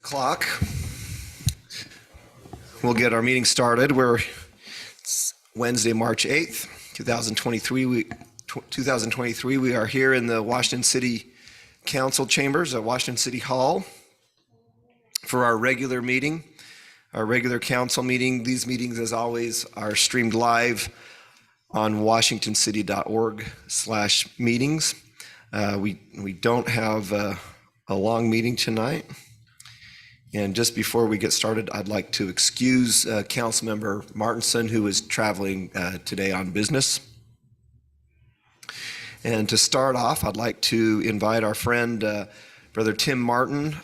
Clock. We'll get our meeting started. It's Wednesday, March 8th, 2023. 2023. We are here in the Washington City Council chambers at Washington City Hall for our regular meeting, our regular council meeting. These meetings, as always, are streamed live on washingtoncity.org/meetings. We don't have a long meeting tonight. And just before we get started, I'd like to excuse Councilmember Martinson, who is traveling today on business. And to start off, I'd like to invite our friend, Brother Tim Martin,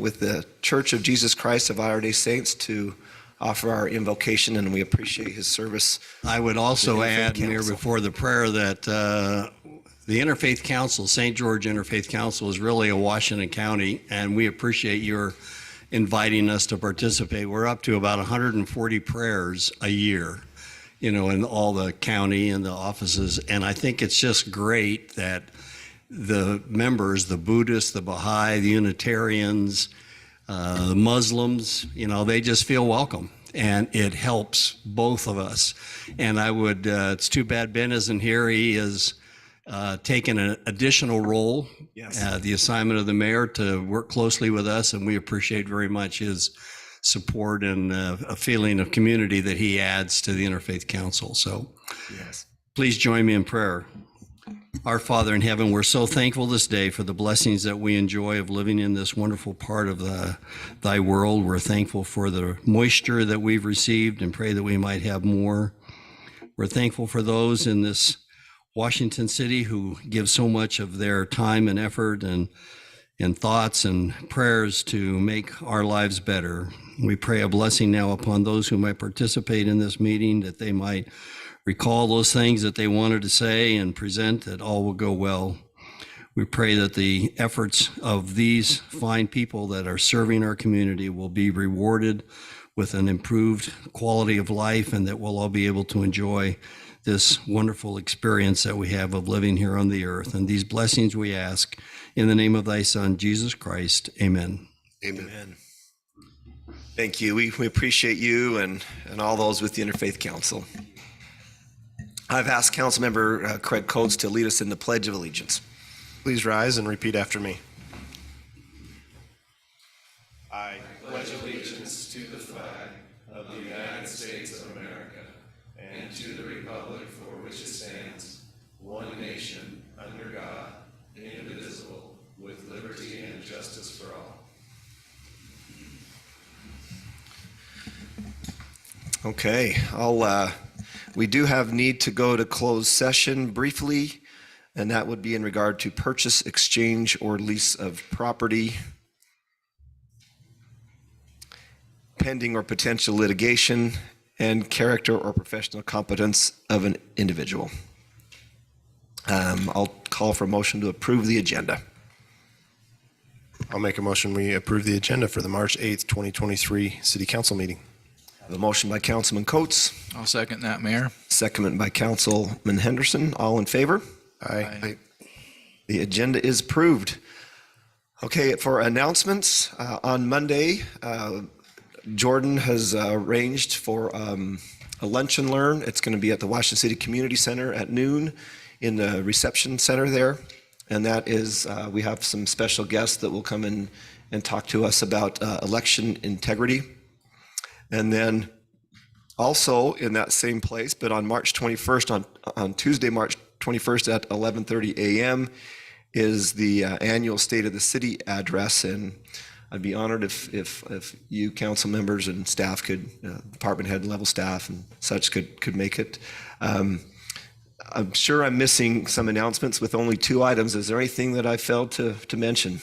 with the Church of Jesus Christ of Latter-day Saints to offer our invocation, and we appreciate his service. I would also add, Mayor, before the prayer, that the Interfaith Council, St. George Interfaith Council, is really a Washington County, and we appreciate your inviting us to participate. We're up to about 140 prayers a year, in all the county and the offices. And I think it's just great that the members, the Buddhists, the Baha'i, the Unitarians, the Muslims, they just feel welcome. And it helps both of us. And it's too bad Ben isn't here. He is taken an additional role, Yes. The assignment of the mayor to work closely with us, and we appreciate very much his support and a feeling of community that he adds to the Interfaith Council. So Yes. please join me in prayer. Our Father in heaven, we're so thankful this day for the blessings that we enjoy of living in this wonderful part of thy world. We're thankful for the moisture that we've received and pray that we might have more. We're thankful for those in this Washington City who give so much of their time and effort and thoughts and prayers to make our lives better. We pray a blessing now upon those who might participate in this meeting, that they might recall those things that they wanted to say and present, that all will go well. We pray that the efforts of these fine people that are serving our community will be rewarded with an improved quality of life, and that we'll all be able to enjoy this wonderful experience that we have of living here on the earth. And these blessings we ask in the name of thy Son, Jesus Christ. Amen. Amen. Thank you. We appreciate you and all those with the Interfaith Council. I've asked Councilmember Craig Coates to lead us in the Pledge of Allegiance. Please rise and repeat after me. I pledge allegiance to the flag of the United States of America and to the republic for which it stands, one nation, under God, indivisible, with liberty and justice for all. Okay, we do have need to go to closed session briefly, and that would be in regard to purchase, exchange, or lease of property, pending or potential litigation, and character or professional competence of an individual. I'll call for a motion to approve the agenda. I'll make a motion we approve the agenda for the March 8th, 2023 City Council meeting. A motion by Councilman Coates, I'll second that, Mayor. second by Councilman Henderson. All in favor? Aye. The agenda is approved. Okay, for announcements, on Monday, Jordan has arranged for a lunch and learn. It's going to be at the Washington City Community Center at noon in the reception center there. And that is, we have some special guests that will come in and talk to us about election integrity. And then also in that same place, but on March 21st, on Tuesday, March 21st at 11:30 a.m. is the annual State of the City address. And I'd be honored if you council members and staff could, department head level staff and such could make it. I'm sure I'm missing some announcements with only 2 items. Is there anything that I failed to mention?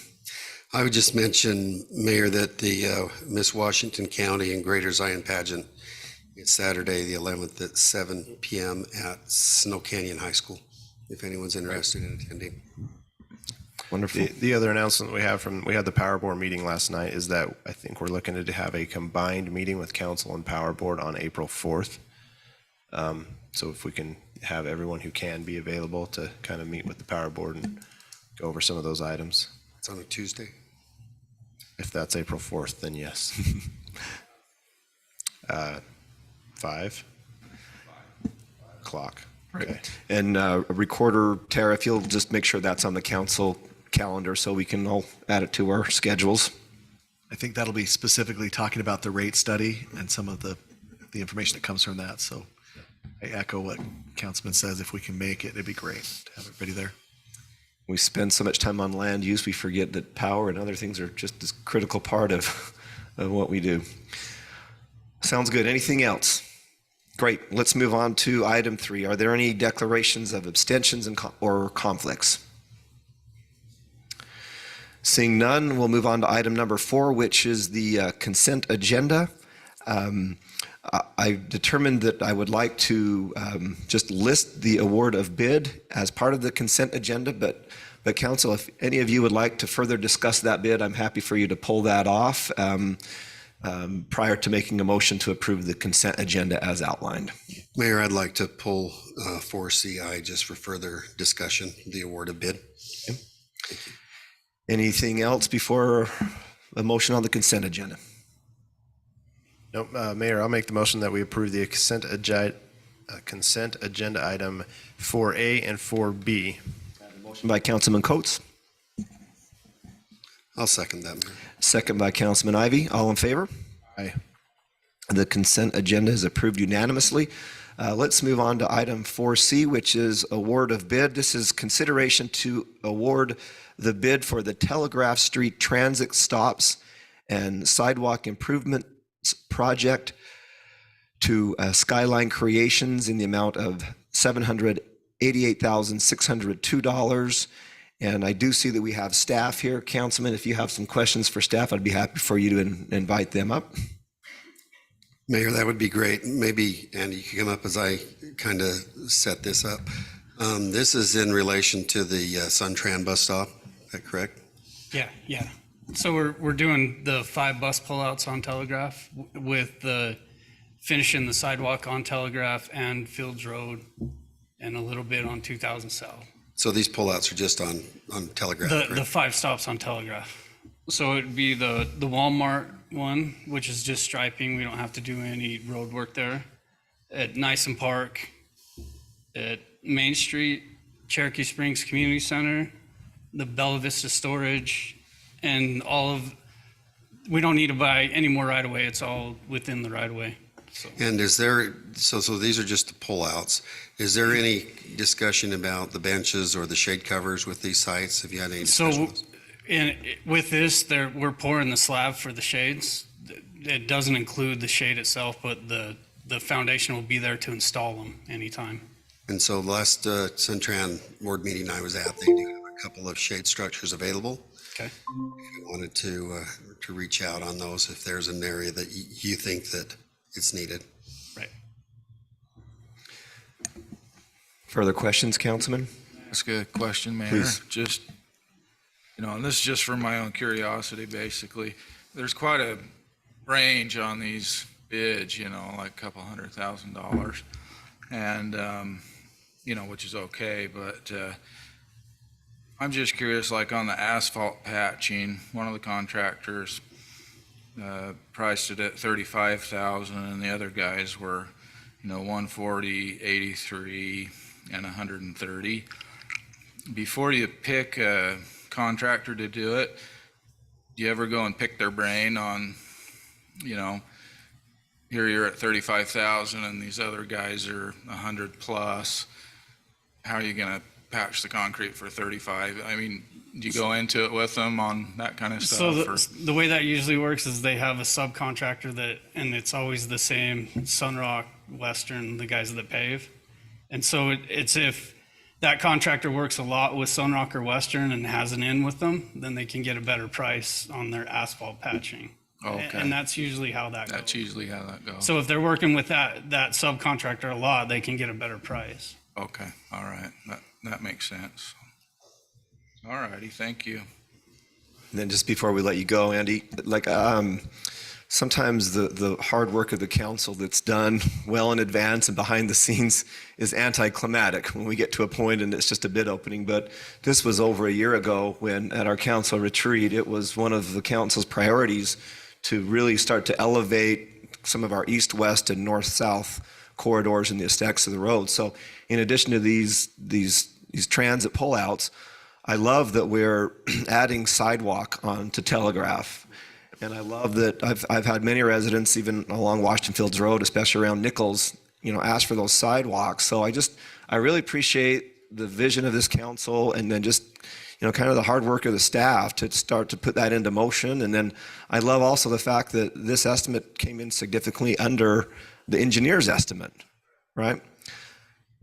I would just mention, Mayor, that the Miss Washington County and Greater Zion pageant is Saturday, the 11th at 7 p.m. at Snow Canyon High School, if anyone's interested in attending. Wonderful. The other announcement we had the Power Board meeting last night is that I think we're looking to have a combined meeting with Council and Power Board on April 4th. So if we can have everyone who can be available to kind of meet with the Power Board and go over some of those items. It's on a Tuesday. If that's April 4th, then yes. 5 o'clock. Okay. And Recorder Tara, if you'll just make sure that's on the council calendar so we can all add it to our schedules. I think that'll be specifically talking about the rate study and some of the information that comes from that. So I echo what Councilman says. If we can make it, it'd be great to have everybody there. We spend so much time on land use, we forget that power and other things are just as critical part of what we do. Sounds good. Anything else? Great. Let's move on to item 3. Are there any declarations of abstentions or conflicts? Seeing none, we'll move on to item number 4, which is the consent agenda. I determined that I would like to just list the award of bid as part of the consent agenda, but council, if any of you would like to further discuss that bid, I'm happy for you to pull that off prior to making a motion to approve the consent agenda as outlined. Mayor, I'd like to pull 4CI just for further discussion, the award of bid. Anything else before a motion on the consent agenda? Nope. Mayor, I'll make the motion that we approve the consent agenda item 4A and 4B. Motion by Councilman Coates, I'll second that, Mayor. second by Councilman Ivy. All in favor? Aye. The consent agenda is approved unanimously. Let's move on to item 4C, which is award of bid. This is consideration to award the bid for the Telegraph Street Transit Stops and Sidewalk Improvement Project to Skyline Creations in the amount of $788,602. And I do see that we have staff here. Councilman, if you have some questions for staff, I'd be happy for you to invite them up. Mayor, that would be great. Maybe, Andy, you could come up as I kind of set this up. This is in relation to the Suntran bus stop, is that correct? Yeah. So we're doing the 5 bus pullouts on Telegraph with the finishing the sidewalk on Telegraph and Fields Road and a little bit on 2000 South. So these pullouts are just on Telegraph, The correct? 5 stops on Telegraph. So it'd be the Walmart one, which is just striping. We don't have to do any road work there. At Nyson Park, at Main Street, Cherokee Springs Community Center, the Bella Vista Storage, and we don't need to buy any more right of way. It's all within the right of way. So. And is there, so these are just the pullouts. Is there any discussion about the benches or the shade covers with these sites? Have you had any discussion? So with this, we're pouring the slab for the shades. It doesn't include the shade itself, but the foundation will be there to install them anytime. And so the last Suntran board meeting I was at, they do have a couple of shade structures available. Okay. If you wanted to reach out on those, if there's an area that you think that it's needed. Right. Further questions, Councilman? Ask a question, Mayor. Please. Just, and this is just for my own curiosity, basically. There's quite a range on these bids, like a couple $100,000. And, which is okay, but I'm just curious, like on the asphalt patching, one of the contractors priced it at $35,000 and the other guys were, $140, $83, and $130. Before you pick a contractor to do it, do you ever go and pick their brain on, here you're at $35,000 and these other guys are 100 plus. How are you going to patch the concrete for 35? I mean, do you go into it with them on that kind of stuff? So the way that usually works is they have a subcontractor and it's always the same, Sunrock, Western, the guys that pave. And so it's if that contractor works a lot with Sunrock or Western and has an in with them, then they can get a better price on their asphalt patching. Okay. And that's usually how that That's goes. usually how that goes. So if they're working with that subcontractor a lot, they can get a better price. Okay, all right, that makes sense. All righty, thank you. And then just before we let you go, Andy, sometimes the hard work of the council that's done well in advance and behind the scenes is anticlimactic when we get to a point and it's just a bid opening. But this was over a year ago when at our council retreat, it was one of the council's priorities to really start to elevate some of our east-west and north-south corridors and the aesthetics of the road. So in addition to these transit pullouts, I love that we're adding sidewalk onto Telegraph. And I love that I've had many residents, even along Washington Fields Road, especially around Nichols, ask for those sidewalks. So I really appreciate the vision of this council, and then just, kind of the hard work of the staff to start to put that into motion. And then I love also the fact that this estimate came in significantly under the engineer's estimate, right?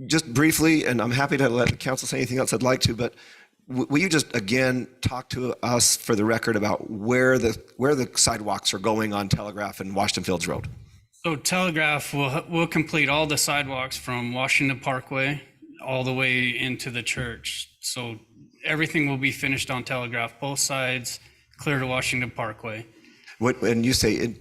Just briefly, and I'm happy to let the council say anything else I'd like to, but will you just again talk to us for the record about where the sidewalks are going on Telegraph and Washington Fields Road? So Telegraph will complete all the sidewalks from Washington Parkway all the way into the church. So everything will be finished on Telegraph, both sides, clear to Washington Parkway. And you say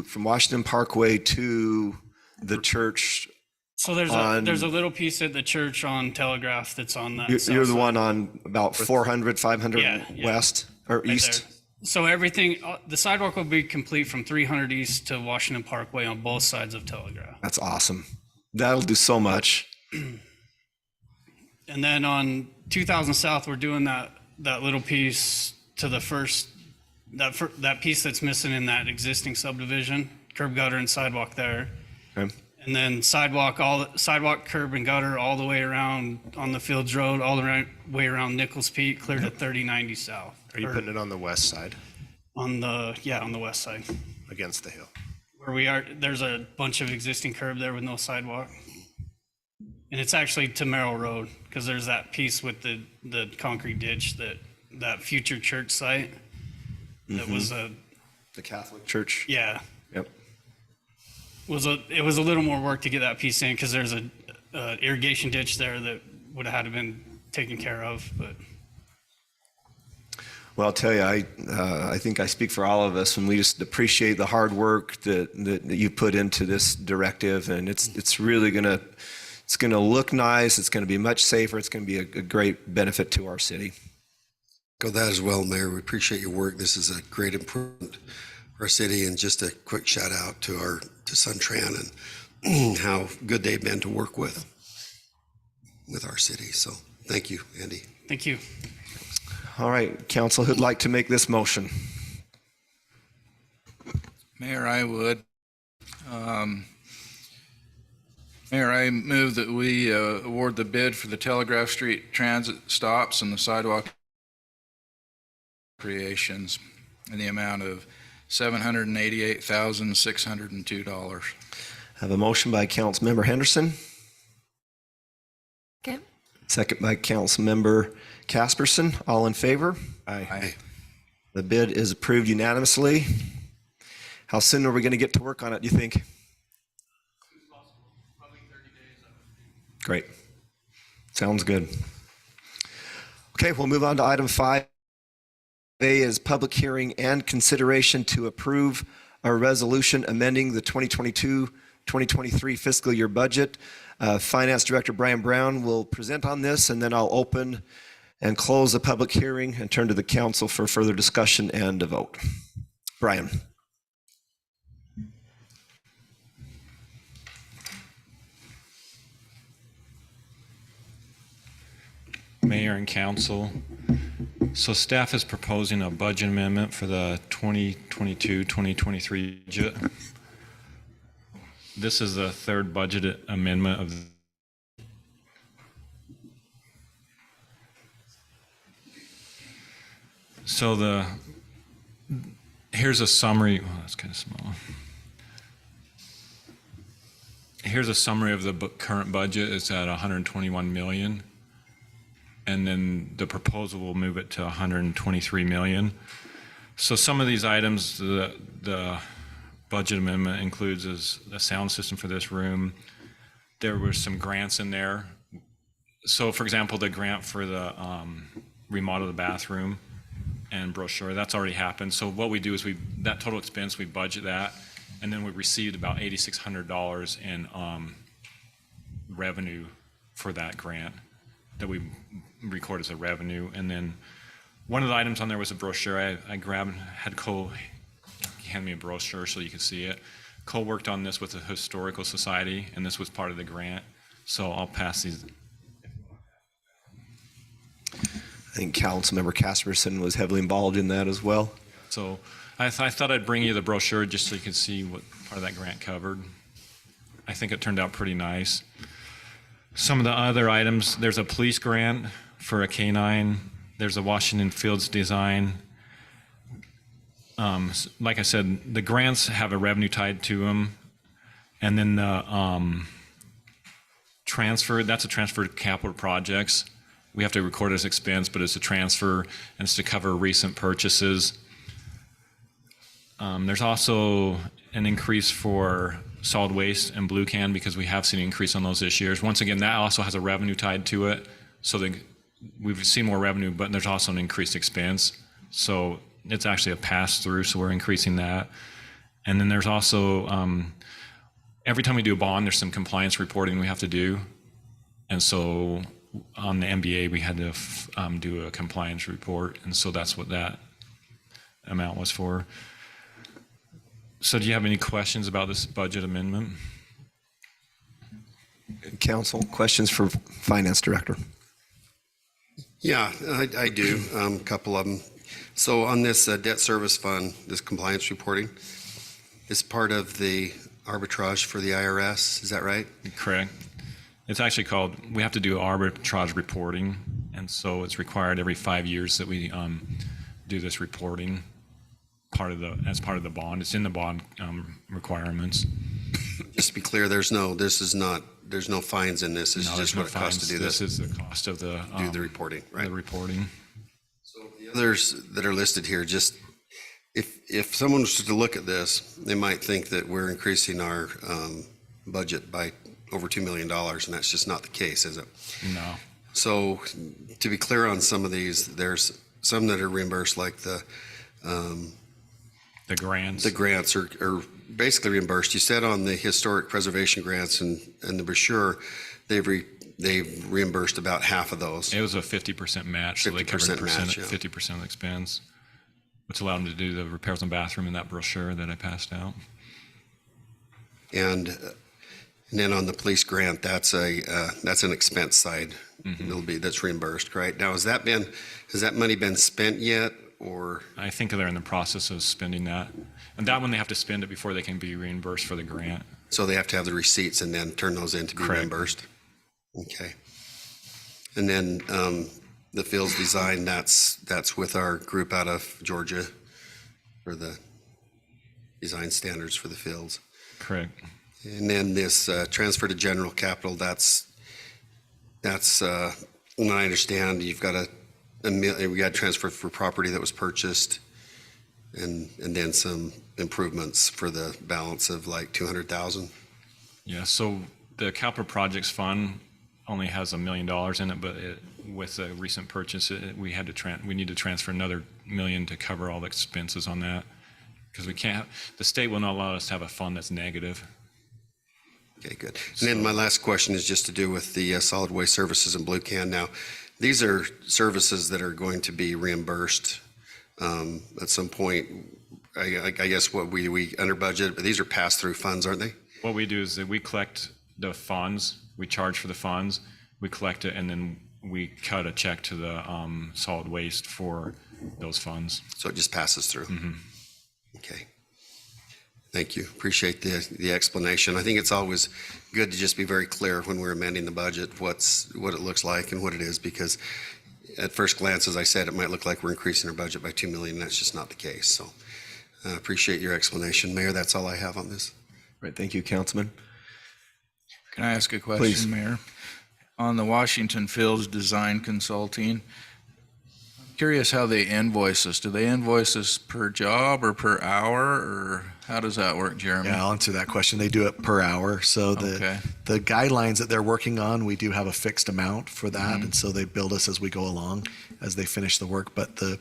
from Washington Parkway to the church? So there's a little piece at the church on Telegraph that's on that. You're the one on about 400, 500 Yeah. west or right east? there. So everything, the sidewalk will be complete from 300 East to Washington Parkway on both sides of Telegraph. That's awesome. That'll do so much. And then on 2000 South, we're doing that little piece to the that piece that's missing in that existing subdivision, curb, gutter, and sidewalk there. Okay. And then sidewalk, curb, and gutter all the way around on the Fields Road, all the way around Nichols Peak, clear to 3090 South. Are you putting it on the west side On the west side. against the hill? Where we are, there's a bunch of existing curb there with no sidewalk. And it's actually to Merrill Road, because there's that piece with the concrete ditch that future church site that was The Catholic Church? yeah, Yep. it was a little more work to get that piece in, because there's a irrigation ditch there that would have had to been taken care of, but. Well, I'll tell you, I think I speak for all of us when we just appreciate the hard work that you put into this directive, and it's really gonna look nice. It's gonna be much safer. It's gonna be a great benefit to our city. Go that as well, Mayor. We appreciate your work. This is a great improvement for our city, and just a quick shout out to Suntran and how good they've been to work with our city. So thank you, Andy. Thank you. All right, council, who'd like to make this motion? Mayor, I would. Mayor, I move that we award the bid for the Telegraph Street transit stops and the sidewalk creations in the amount of $788,602. Have a motion by Councilmember Henderson, Okay. second by Councilmember Casperson. All in favor? Aye. The bid is approved unanimously. How soon are we going to get to work on it, do you think? Great. Sounds good. Okay, we'll move on to item 5A is public hearing and consideration to approve a resolution amending the 2022-2023 fiscal year budget. Finance Director Brian Brown will present on this, and then I'll open and close the public hearing and turn to the council for further discussion and a vote. Brian. Mayor and council. So staff is proposing a budget amendment for the 2022-2023 budget. This is the third budget amendment of so here's a summary. Oh, that's kind of small. Here's a summary of the current budget. It's at 121 million. And then the proposal will move it to 123 million. So some of these items, the budget amendment includes is a sound system for this room. There were some grants in there. So for example, the grant for the remodel of the bathroom and brochure. That's already happened. So what we do is that total expense, we budget that, and then we received about $8,600 in revenue for that grant that we record as a revenue. And then one of the items on there was a brochure. I had Cole hand me a brochure so you could see it. Cole worked on this with the Historical Society, and this was part of the grant. So I'll pass these. I think Councilmember Casperson was heavily involved in that as well. So I thought I'd bring you the brochure just so you can see what part of that grant covered. I think it turned out pretty nice. Some of the other items, there's a police grant for a K-9. There's a Washington Fields design. Like I said, the grants have a revenue tied to them. And then the transfer, that's a transfer to capital projects. We have to record it as expense, but it's a transfer, and it's to cover recent purchases. There's also an increase for solid waste and Blue Can because we have seen an increase on those this year. Once again, that also has a revenue tied to it. So we've seen more revenue, but there's also an increased expense. So it's actually a pass-through, so we're increasing that. And then there's also, every time we do a bond, there's some compliance reporting we have to do. And so on the MBA, we had to do a compliance report. And so that's what that amount was for. So do you have any questions about this budget amendment? Council, questions for Finance Director? Yeah, I do, a couple of them. So on this debt service fund, this compliance reporting, is part of the arbitrage for the IRS, is that right? Correct. It's actually called, we have to do arbitrage reporting. And so it's required every 5 years that we do this reporting as part of the bond. It's in the bond requirements. Just to be clear, there's no fines in this, this is just what it costs to do this. This is the cost of the Do the reporting, right? the reporting. So the others that are listed here, just if someone was to look at this, they might think that we're increasing our budget by over $2 million, and that's just not the case, is it? No. So to be clear on some of these, there's some that are reimbursed, like the grants. the grants are basically reimbursed. You said on the historic preservation grants and the brochure, they've reimbursed about half of those. It was a 50% match, so they covered 50% match, yeah. 50% of the expense, which allowed them to do the repairs on bathroom in that brochure that I passed out. And then on the police grant, that's an expense side. That's reimbursed, right? Now, has that money been spent yet, or? I think they're in the process of spending that. And that one, they have to spend it before they can be reimbursed for the grant. So they have to have the receipts and then turn those in to be Correct. reimbursed? Okay. And then the Fields design, that's with our group out of Georgia for the design standards for the fields. Correct. And then this transfer to general capital, that's when I understand you've got we got transfer for property that was purchased, and then some improvements for the balance of like 200,000. Yeah, so the capital projects fund only has $1 million in it, but with a recent purchase, we need to transfer another $1 million to cover all the expenses on that, because the state will not allow us to have a fund that's negative. Okay, good. And then my last question is just to do with the solid waste services in Blue Can. Now, these are services that are going to be reimbursed at some point. I guess what we under budget, but these are pass-through funds, aren't they? What we do is that we collect the funds, we charge for the funds, we collect it, and then we cut a check to the solid waste for those funds. So it just passes through? Okay. Thank you. Appreciate the explanation. I think it's always good to just be very clear when we're amending the budget, what it looks like and what it is, because at first glance, as I said, it might look like we're increasing our budget by $2 million. That's just not the case. So I appreciate your explanation. Mayor, that's all I have on this. Right, thank you, Councilman. Can I ask a question, Please. Mayor? On the Washington Fields Design Consulting, I'm curious how they invoice us. Do they invoice us per job or per hour, or how does that work, Jeremy? Yeah, I'll answer that question. They do it per hour. So Okay. the guidelines that they're working on, we do have a fixed amount for that. And so they bill us as we go along as they finish the work. But the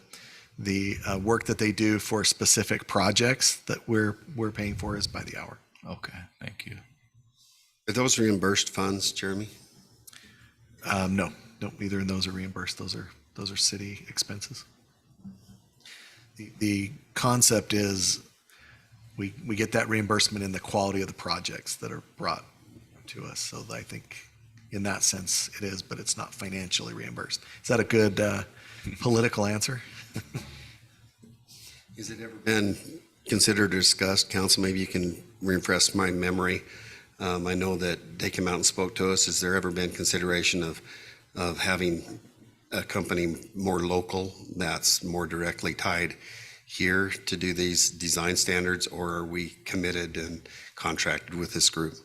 the work that they do for specific projects that we're paying for is by the hour. Okay, thank you. Are those reimbursed funds, Jeremy? No, neither of those are reimbursed. Those are city expenses. The concept is we get that reimbursement in the quality of the projects that are brought to us. So I think in that sense it is, but it's not financially reimbursed. Is that a good political answer? Has it ever been considered or discussed, council, maybe you can refresh my memory? I know that they came out and spoke to us. Has there ever been consideration of having a company more local that's more directly tied here to do these design standards, or are we committed and contracted with this group?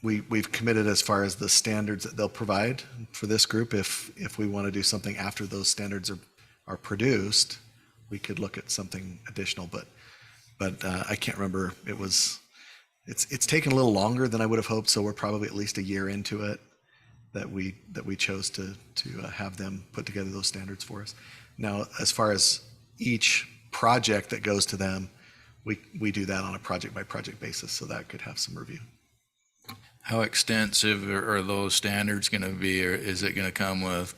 We've committed as far as the standards that they'll provide for this group. If we want to do something after those standards are produced, we could look at something additional, but I can't remember. It's taken a little longer than I would have hoped, so we're probably at least a year into it that we chose to have them put together those standards for us. Now, as far as each project that goes to them, we do that on a project by project basis, so that could have some review. How extensive are those standards going to be, or is it going to come with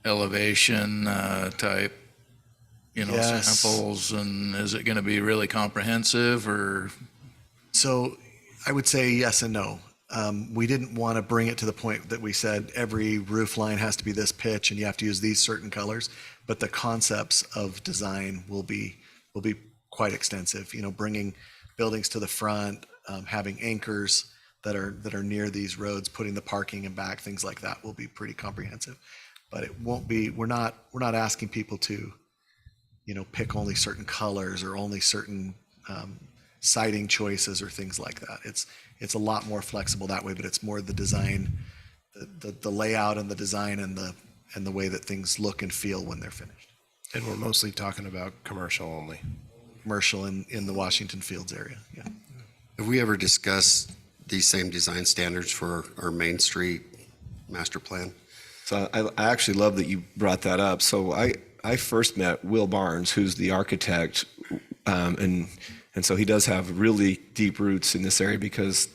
elevation type, Yes. samples, and is it going to be really comprehensive, or? So I would say yes and no. We didn't want to bring it to the point that we said every roof line has to be this pitch and you have to use these certain colors, but the concepts of design will be quite extensive. Bringing buildings to the front, having anchors that are near these roads, putting the parking in back, things like that will be pretty comprehensive. But it won't be. We're not asking people to, pick only certain colors or only certain siding choices or things like that. It's a lot more flexible that way, but it's more the design, the layout and the design and the way that things look and feel when they're finished. And we're mostly talking about commercial only. Commercial in the Washington Fields area, yeah. Have we ever discussed these same design standards for our Main Street master plan? So I actually love that you brought that up. So I first met Will Barnes, who's the architect, and so he does have really deep roots in this area because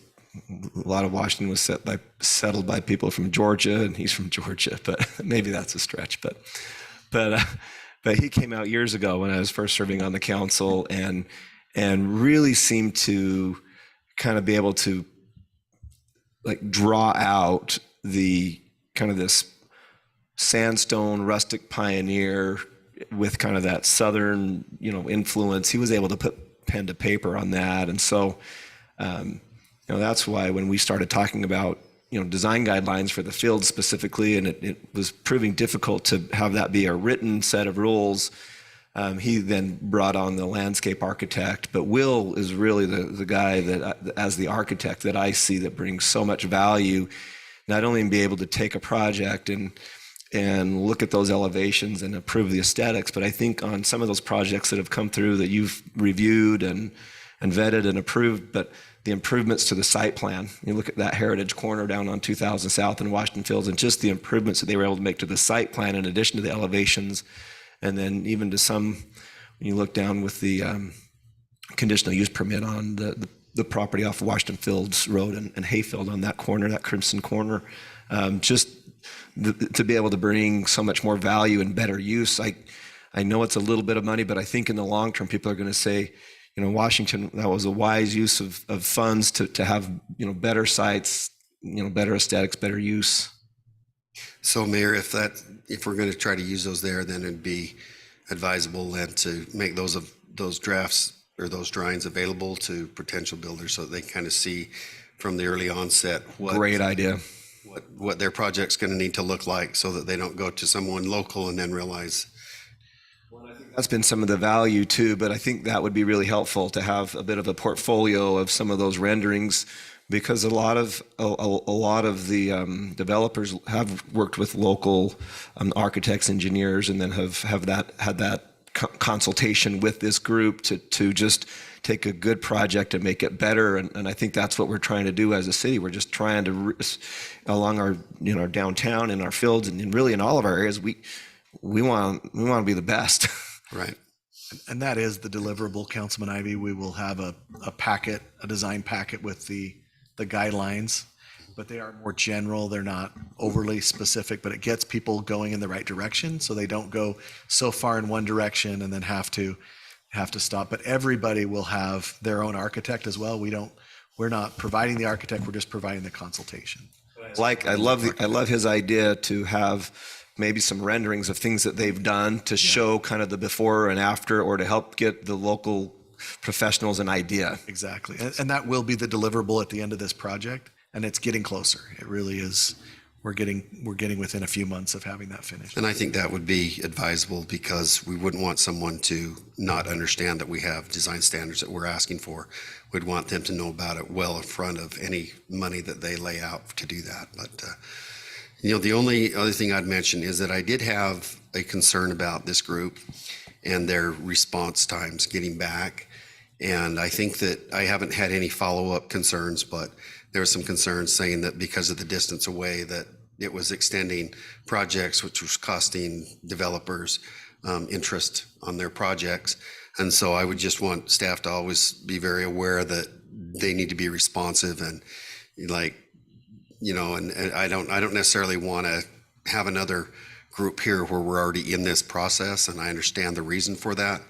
a lot of Washington was settled by people from Georgia, and he's from Georgia, but maybe that's a stretch. But he came out years ago when I was first serving on the council, and really seemed to kind of be able to draw out the kind of this sandstone rustic pioneer with kind of that southern influence. He was able to put pen to paper on that, and so that's why when we started talking about design guidelines for the field specifically, and it was proving difficult to have that be a written set of rules, he then brought on the landscape architect. But Will is really the guy that, as the architect, that I see that brings so much value, not only in being able to take a project and look at those elevations and approve the aesthetics, but I think on some of those projects that have come through that you've reviewed and vetted and approved, but the improvements to the site plan. You look at that Heritage Corner down on 2000 South in Washington Fields, and just the improvements that they were able to make to the site plan in addition to the elevations, and then even to some, when you look down with the conditional use permit on the property off of Washington Fields Road and Hayfield on that corner, that Crimson Corner, to be able to bring so much more value and better use. I know it's a little bit of money, but I think in the long term, people are going to say, Washington, that was a wise use of funds to have, better sites, better aesthetics, better use. So Mayor, if we're going to try to use those there, then it'd be advisable then to make those drafts or those drawings available to potential builders so that they kind of see from the early onset Great idea. what their project's going to need to look like, so that they don't go to someone local and then realize. That's been some of the value too, but I think that would be really helpful to have a bit of a portfolio of some of those renderings, because a lot of the developers have worked with local architects, engineers, and then have had that consultation with this group to just take a good project and make it better. And I think that's what we're trying to do as a city. We're just trying to, along our, our downtown and our fields and really in all of our areas, we want to be the best. Right. And that is the deliverable, Councilman Ivy. We will have a packet, a design packet with the guidelines, but they are more general. They're not overly specific, but it gets people going in the right direction so they don't go so far in one direction and then have to stop. But everybody will have their own architect as well. We're not providing the architect, we're just providing the consultation. I love his idea to have maybe some renderings of things that they've done to show kind of the before and after, or to help get the local professionals an idea. Exactly. And that will be the deliverable at the end of this project. And it's getting closer. It really is. We're getting within a few months of having that finished. And I think that would be advisable because we wouldn't want someone to not understand that we have design standards that we're asking for. We'd want them to know about it well in front of any money that they lay out to do that. But, the only other thing I'd mention is that I did have a concern about this group and their response times getting back. And I think that I haven't had any follow-up concerns, but there were some concerns saying that because of the distance away that it was extending projects, which was costing developers interest on their projects. And so I would just want staff to always be very aware that they need to be responsive and and I don't necessarily want to have another group here where we're already in this process, and I understand the reason for that,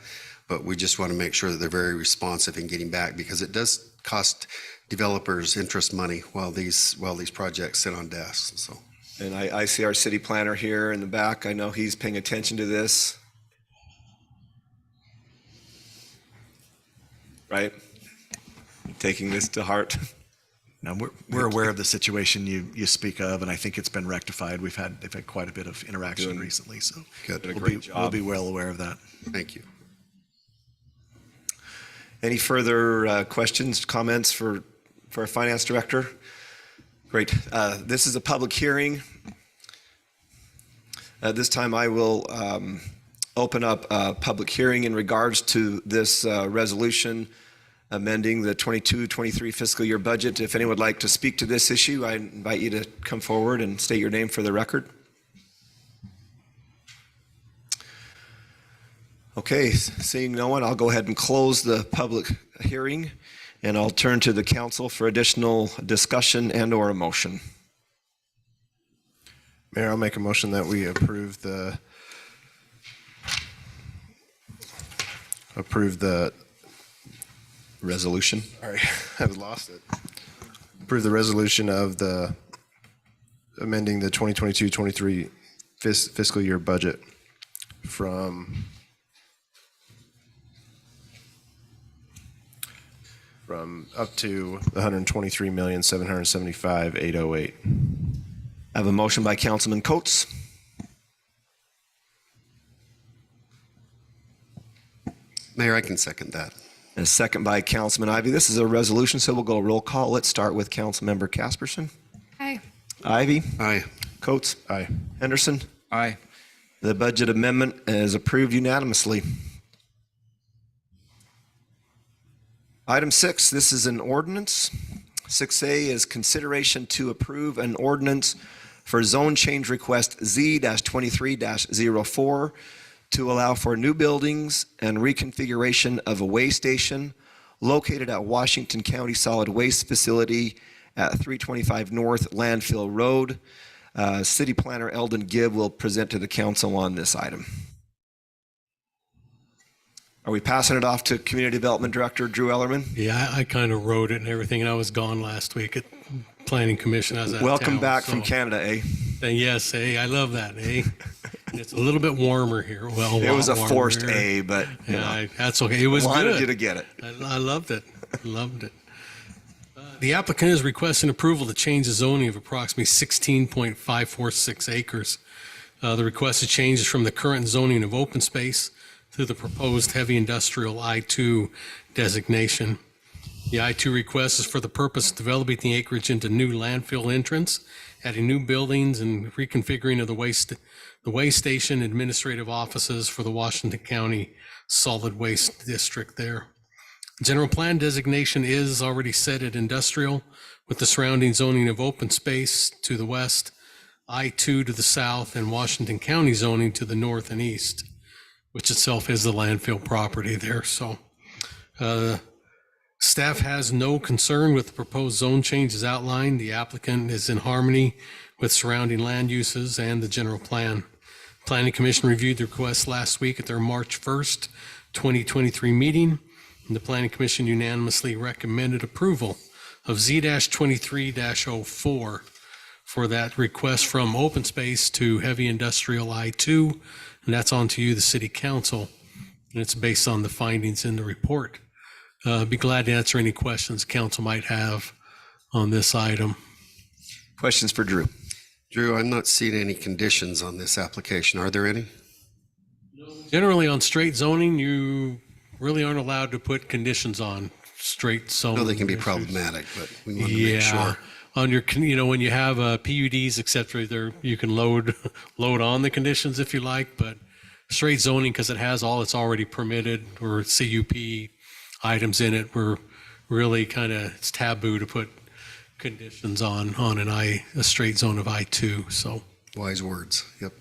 but we just want to make sure that they're very responsive in getting back, because it does cost developers interest money while these projects sit on desks. So. And I see our city planner here in the back. I know he's paying attention to this. Right? Taking this to heart. Now, we're aware of the situation you speak of, and I think it's been rectified. They've had quite a bit of interaction recently, so Good. we'll be well aware of that. Thank you. Any further questions, comments for our finance director? Great. This is a public hearing. This time I will open up a public hearing in regards to this resolution amending the 22-23 fiscal year budget. If anyone would like to speak to this issue, I invite you to come forward and state your name for the record. Okay, seeing no one, I'll go ahead and close the public hearing, and I'll turn to the council for additional discussion and or a motion. Mayor, I'll make a motion that we approve the Resolution. Sorry, I've lost it. Approve the resolution of the amending the 2022-23 fiscal year budget from up to $123,775,808. I have a motion by Councilman Coates. Mayor, I can second that. And a second by Councilman Ivy. This is a resolution, so we'll go roll call. Let's start with Councilmember Casperson. Aye. Ivy. Aye. Coates. Aye. Henderson. Aye. The budget amendment is approved unanimously. Item 6, this is an ordinance. 6A is consideration to approve an ordinance for zone change request Z-23-04 to allow for new buildings and reconfiguration of a weigh station located at Washington County Solid Waste Facility at 325 North Landfill Road. City Planner Eldon Gibb will present to the council on this item. Are we passing it off to Community Development Director Drew Ellerman? Yeah, I kind of wrote it and everything, and I was gone last week at Planning Commission. I was out of Welcome town, back so- from Canada, eh? Yes, I love that, And it's a little bit warmer here. Well, It was a warmer forced here. A, but you know, Yeah, that's okay. It was wanted good. you to get it. I loved it. Loved it. The applicant is requesting approval to change the zoning of approximately 16.546 acres. The requested change is from the current zoning of open space to the proposed heavy industrial I-2 designation. The I-2 request is for the purpose of developing the acreage into new landfill entrance, adding new buildings and reconfiguring of the waste station administrative offices for the Washington County Solid Waste District there. General plan designation is already set at industrial with the surrounding zoning of open space to the west, I-2 to the south, and Washington County zoning to the north and east, which itself is the landfill property there. So staff has no concern with the proposed zone changes outlined. The applicant is in harmony with surrounding land uses and the general plan. Planning Commission reviewed the request last week at their March 1st, 2023 meeting, and the Planning Commission unanimously recommended approval of Z-23-04 for that request from open space to heavy industrial I-2, and that's on to you, the City Council, and it's based on the findings in the report. Be glad to answer any questions council might have on this item. Questions for Drew? Drew, I'm not seeing any conditions on this application. Are there any? Generally, on straight zoning, you really aren't allowed to put conditions on straight zoning. No, they can be issues. problematic, but we want to make sure. On your, when you have PUDs, et cetera, there, you can load on the conditions if you like, but straight zoning, because it has all it's already permitted or CUP items in it, we're really it's taboo to put conditions on a straight zone of I-2, so. Wise words, yep.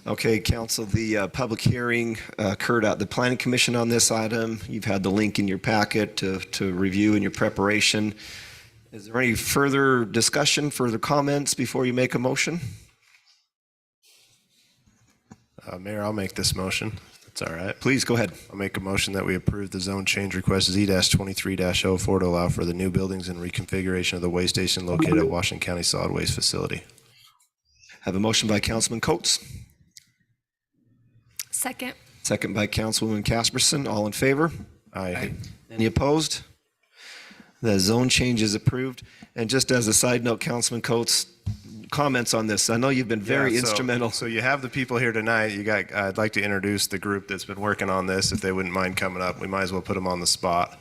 Okay, council, the public hearing occurred at the Planning Commission on this item. You've had the link in your packet to review in your preparation. Is there any further discussion, further comments before you make a motion? Mayor, I'll make this motion. That's all right. Please, go ahead. I'll make a motion that we approve the zone change request Z-23-04 to allow for the new buildings and reconfiguration of the waste station located at Washington County Solid Waste Facility. Have a motion by Councilman Coates, Second. second by Councilwoman Casperson. All in favor? Aye. Any opposed? The zone change is approved. And just as a side note, Councilman Coates, comments on this. I know you've been very Yeah, so- instrumental. So you have the people here tonight. I'd like to introduce the group that's been working on this. If they wouldn't mind coming up, we might as well put them on the spot.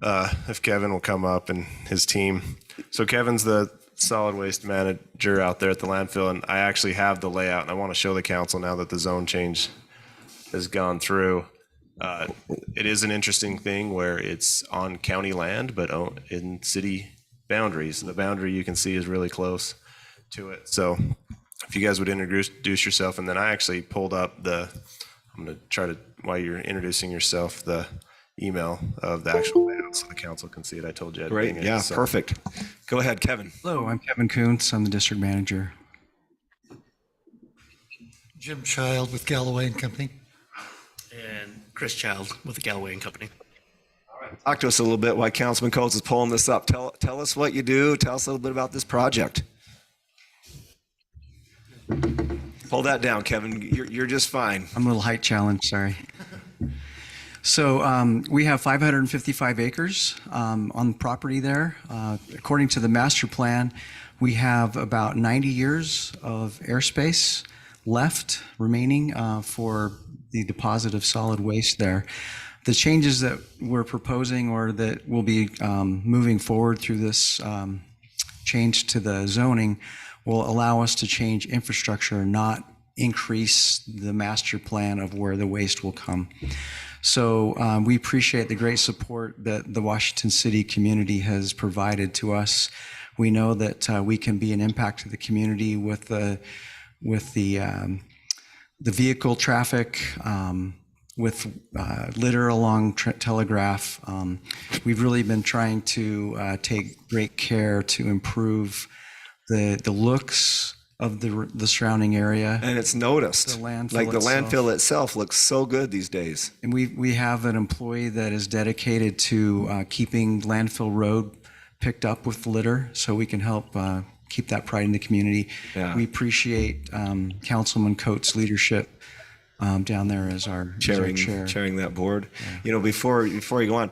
If Kevin will come up and his team. So Kevin's the solid waste manager out there at the landfill, and I actually have the layout, and I want to show the council now that the zone change has gone through. It is an interesting thing where it's on county land, but in city boundaries. The boundary you can see is really close to it. So if you guys would introduce yourself, and then I actually pulled up I'm going to try to, while you're introducing yourself, the email of the actual layout so the council can see it. I told you I'd Great. bring it, Yeah, so. perfect. Go ahead, Kevin. Hello, I'm Kevin Kuntz. I'm the district manager. Jim Child with Galloway and Company. And Chris Child with the Galloway and Company. Talk to us a little bit while Councilman Coates is pulling this up. Tell us what you do. Tell us a little bit about this project. Pull that down, Kevin. You're just fine. I'm a little height challenged, sorry. So we have 555 acres on the property there. According to the master plan, we have about 90 years of airspace left remaining for the deposit of solid waste there. The changes that we're proposing or that will be moving forward through this change to the zoning will allow us to change infrastructure, not increase the master plan of where the waste will come. So we appreciate the great support that the Washington City community has provided to us. We know that we can be an impact to the community with the vehicle traffic, with litter along Telegraph. We've really been trying to take great care to improve the looks of the surrounding area. And it's noticed. The landfill like the itself. landfill itself looks so good these days. And we have an employee that is dedicated to keeping Landfill Road picked up with litter, so we can help keep that pride in the community. Yeah. We appreciate Councilman Coates' leadership down there as our chair. Chairing that board. Yeah. Before you go on,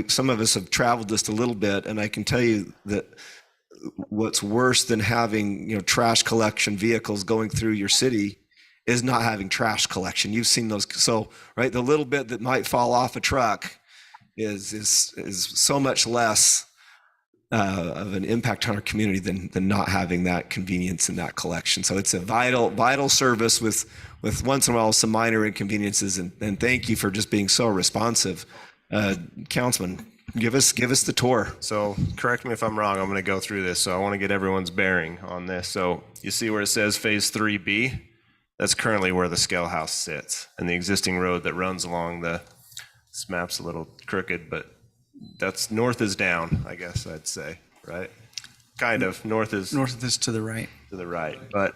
some of us have traveled just a little bit, and I can tell you that what's worse than having trash collection vehicles going through your city is not having trash collection. You've seen those. So, right, the little bit that might fall off a truck is so much less of an impact on our community than not having that convenience and that collection. So it's a vital service with once in a while some minor inconveniences. And thank you for just being so responsive. Councilman, give us the tour. So correct me if I'm wrong. I'm going to go through this. So I want to get everyone's bearing on this. So you see where it says Phase 3B? That's currently where the scale house sits, and the existing road that runs along this map's a little crooked, but that's north is down, I guess I'd say, right? Kind of. North is North of this to the right. to the right. But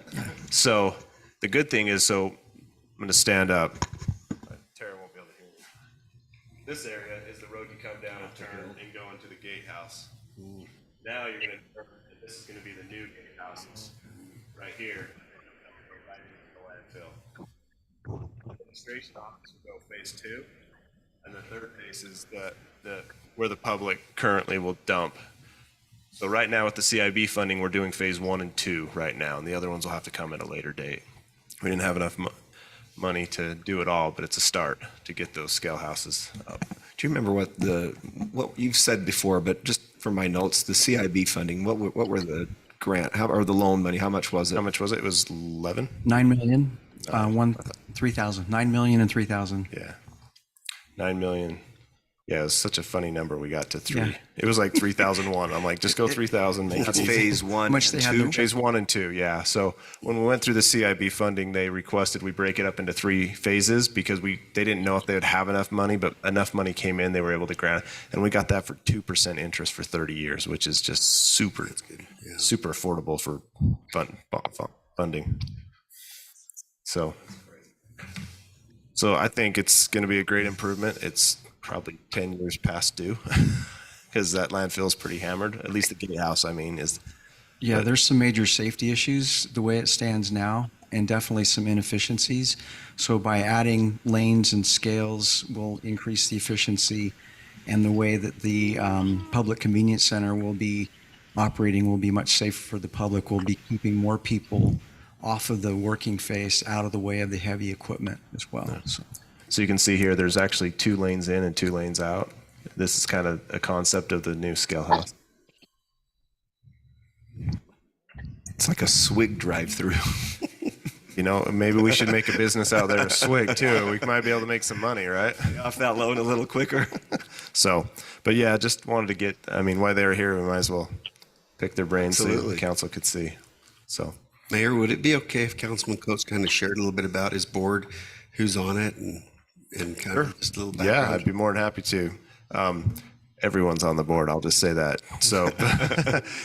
so the good thing is, so I'm going to stand up. Tara won't be able to hear me. This area is the road you come down and turn and go into the gatehouse. Now you're going to, this is going to be the new gatehouses right here. Right into the landfill. The administration office will go Phase 2, and the third phase is the where the public currently will dump. So right now with the CIB funding, we're doing Phase 1 and 2 right now, and the other ones will have to come at a later date. We didn't have enough money to do it all, but it's a start to get those scale houses up. Do you remember what you've said before, but just for my notes, the CIB funding, what were the grant, or the loan money, how much was it? How much was it? It was 11? 9 million, 3,000, 9 million and 3,000. Yeah. 9 million. Yeah, it was such a funny number. We got to 3. Yeah. It was like 3,001. I'm like, just go 3,000. Make That's it easy. Phase 1 much and they had 2. Phase 1 and 2, yeah. So when we went through the CIB funding, they requested we break it up into 3 phases because they didn't know if they would have enough money, but enough money came in, they were able to grant it. And we got that for 2% interest for 30 years, which is just super affordable for funding. So I think it's going to be a great improvement. It's probably 10 years past due because that landfill is pretty hammered. At least the gatehouse, I mean, is. Yeah, there's some major safety issues the way it stands now, and definitely some inefficiencies. So by adding lanes and scales will increase the efficiency, and the way that the public convenience center will be operating will be much safer for the public. We'll be keeping more people off of the working face, out of the way of the heavy equipment as well. So you can see here, there's actually 2 lanes in and 2 lanes out. This is kind of a concept of the new scale house. It's like a swig drive-through. You know, maybe we should make a business out there of Swig too. We might be able to make some money, right? Off that loan a little quicker. So, but yeah, just wanted to get, I mean, while they were here, we might as well pick their brains so Absolutely. the council could see. So, Mayor, would it be okay if Councilman Coates kind of shared a little bit about his board, who's on it, and kind of just a little yeah, background? I'd be more than happy to. Everyone's on the board, I'll just say that. So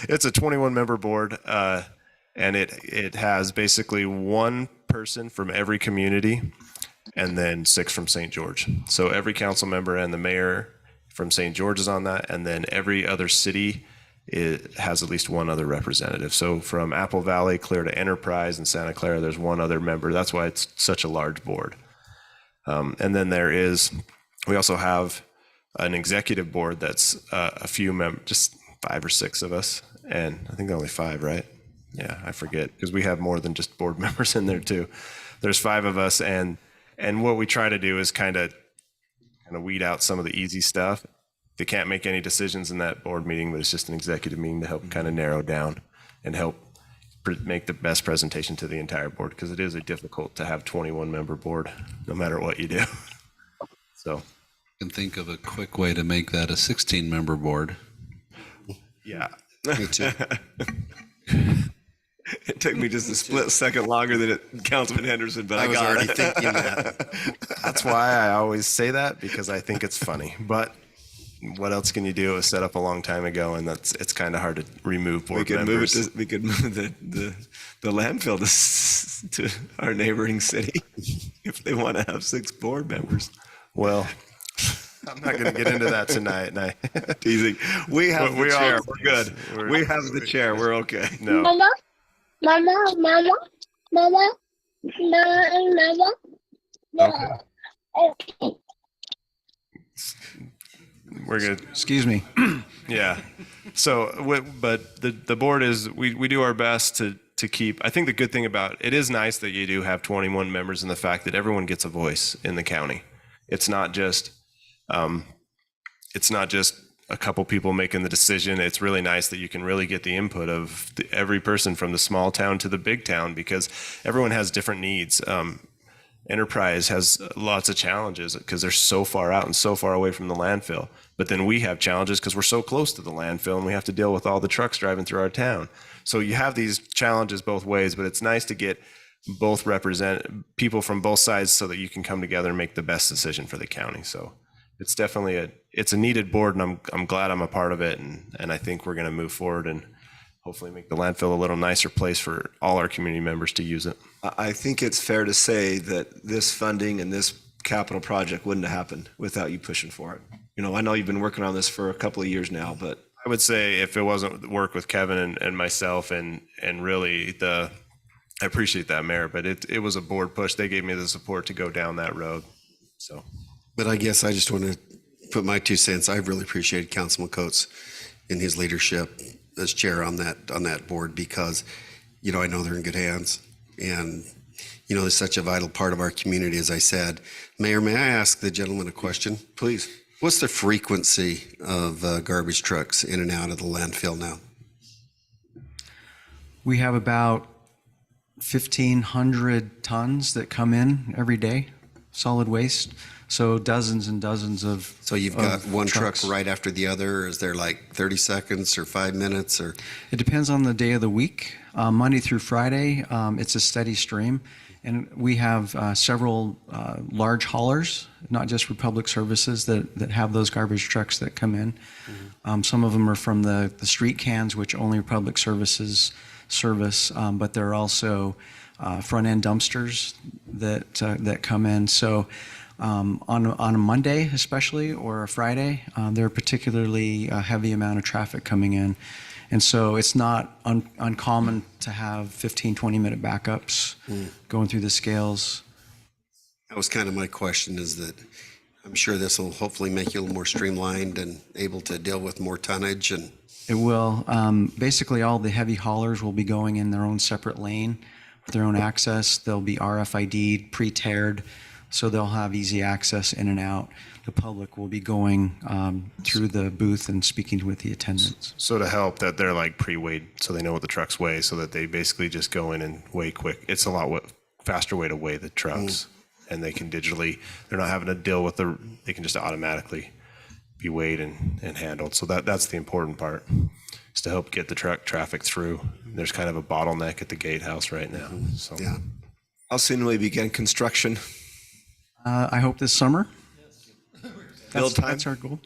it's a 21-member board, and it has basically 1 person from every community and then 6 from St. George. So every council member and the mayor from St. George is on that, and then every other city has at least 1 other representative. So from Apple Valley clear to Enterprise and Santa Clara, there's 1 other member. That's why it's such a large board. And then we also have an executive board that's a few members, just 5 or 6 of us. And I think only 5, right? Yeah, I forget, because we have more than just board members in there too. There's 5 of us, and what we try to do is kind of weed out some of the easy stuff. They can't make any decisions in that board meeting, but it's just an executive meeting to help kind of narrow down and help make the best presentation to the entire board, because it is difficult to have 21-member board, no matter what you do. So, Can think of a quick way to make that a 16-member board. yeah. Me too. It took me just a split second longer than Councilman Henderson, but I I was got already it. thinking that. That's why I always say that, because I think it's funny. But what else can you do? It was set up a long time ago, and it's kind of hard to remove board members. We could move the landfill to our neighboring city if they want to have 6 board members. Well, I'm not going to get into that tonight. Teasing. We have the We chair. are- We're good. We have the chair. We're okay. No. Mama. Okay. We're good. Excuse me. Yeah. So, but the board is, we do our best to keep, I think the good thing about it is nice that you do have 21 members and the fact that everyone gets a voice in the county. It's not just a couple people making the decision. It's really nice that you can really get the input of every person from the small town to the big town, because everyone has different needs. Enterprise has lots of challenges because they're so far out and so far away from the landfill. But then we have challenges because we're so close to the landfill and we have to deal with all the trucks driving through our town. So you have these challenges both ways, but it's nice to get both represent people from both sides so that you can come together and make the best decision for the county. So it's definitely it's a needed board, and I'm glad I'm a part of it. And I think we're going to move forward and hopefully make the landfill a little nicer place for all our community members to use it. I think it's fair to say that this funding and this capital project wouldn't have happened without you pushing for it. You know, I know you've been working on this for a couple of years now, but I would say if it wasn't work with Kevin and myself and really I appreciate that, Mayor, but it was a board push. They gave me the support to go down that road. So, But I guess I just want to put my 2 cents. I really appreciated Councilman Coates and his leadership as chair on that board, because, you know, I know they're in good hands, and, you know, they're such a vital part of our community, as I said. Mayor, may I ask the gentleman a question? please. What's the frequency of garbage trucks in and out of the landfill now? We have about 1,500 tons that come in every day, solid waste. So dozens and dozens of. So you've got one trucks. truck right after the other? Or is there like 30 seconds or 5 minutes or? It depends on the day of the week. Monday through Friday, it's a steady stream. And we have several large haulers, not just Republic Services, that have those garbage trucks that come in. Some of them are from the street cans, which only Republic Services service, but there are also front-end dumpsters that come in. So on a Monday especially, or a Friday, there are particularly a heavy amount of traffic coming in. And so it's not uncommon to have 15, 20-minute backups going through the scales. That was kind of my question, is that I'm sure this will hopefully make you a little more streamlined and able to deal with more tonnage. And It will. Basically, all the heavy haulers will be going in their own separate lane with their own access. They'll be RFID'd, pre-teared, so they'll have easy access in and out. The public will be going through the booth and speaking with the attendants. So to help that they're like pre-weighed, so they know what the trucks weigh, so that they basically just go in and weigh quick. It's a lot faster way to weigh the trucks, and they can digitally, they're not having to deal with they can just automatically be weighed and handled. So that's the important part, is to help get the truck traffic through. There's kind of a bottleneck at the gatehouse right now. So yeah. How soon will we begin construction? I hope this summer. Build time? That's our goal.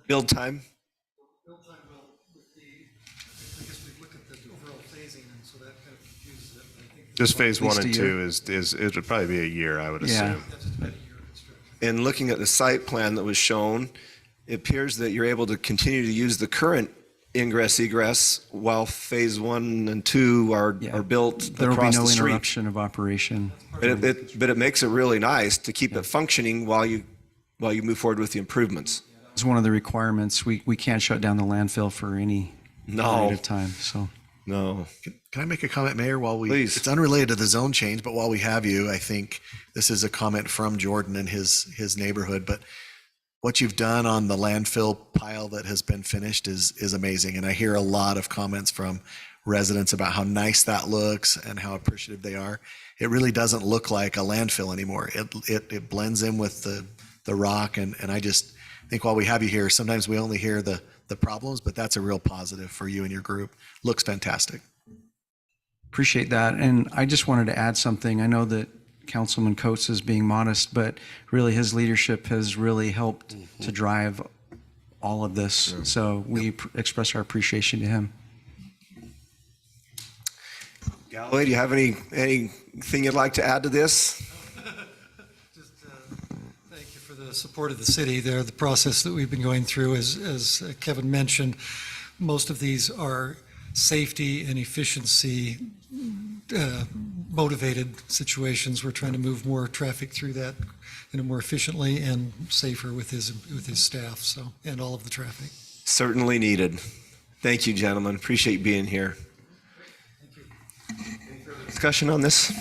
Build time? Build time will, I guess we look at the overall phasing, and so that kind of confuses it. I think just phase 1 and least a 2 year. is it would probably be a year, I would assume. that's about a year of construction. In looking at the site plan that was shown, it appears that you're able to continue to use the current ingress egress while phase 1 and 2 are built There will be across no the street. interruption of operation. But it makes it really nice to keep it functioning while you move forward with the improvements. It's one of the requirements. We can't shut down the landfill for any period of time. So No. Can I make a comment, Mayor? Please. It's unrelated to the zone change, but while we have you, I think this is a comment from Jordan and his neighborhood. But what you've done on the landfill pile that has been finished is amazing. And I hear a lot of comments from residents about how nice that looks and how appreciative they are. It really doesn't look like a landfill anymore. It blends in with the rock. And I just think while we have you here, sometimes we only hear the problems, but that's a real positive for you and your group. Looks fantastic. appreciate that. And I just wanted to add something. I know that Councilman Coates is being modest, but really his leadership has really helped to drive all of this. Yeah. So we express our appreciation to him. Galloway, do you have anything you'd like to add to this? Just thank you for the support of the city there. The process that we've been going through, as Kevin mentioned, most of these are safety and efficiency motivated situations. We're trying to move more traffic through that in a more efficiently and safer with his staff, so, and all of the traffic. Certainly needed. Thank you, gentlemen. Appreciate being here. Thank you. Discussion on this?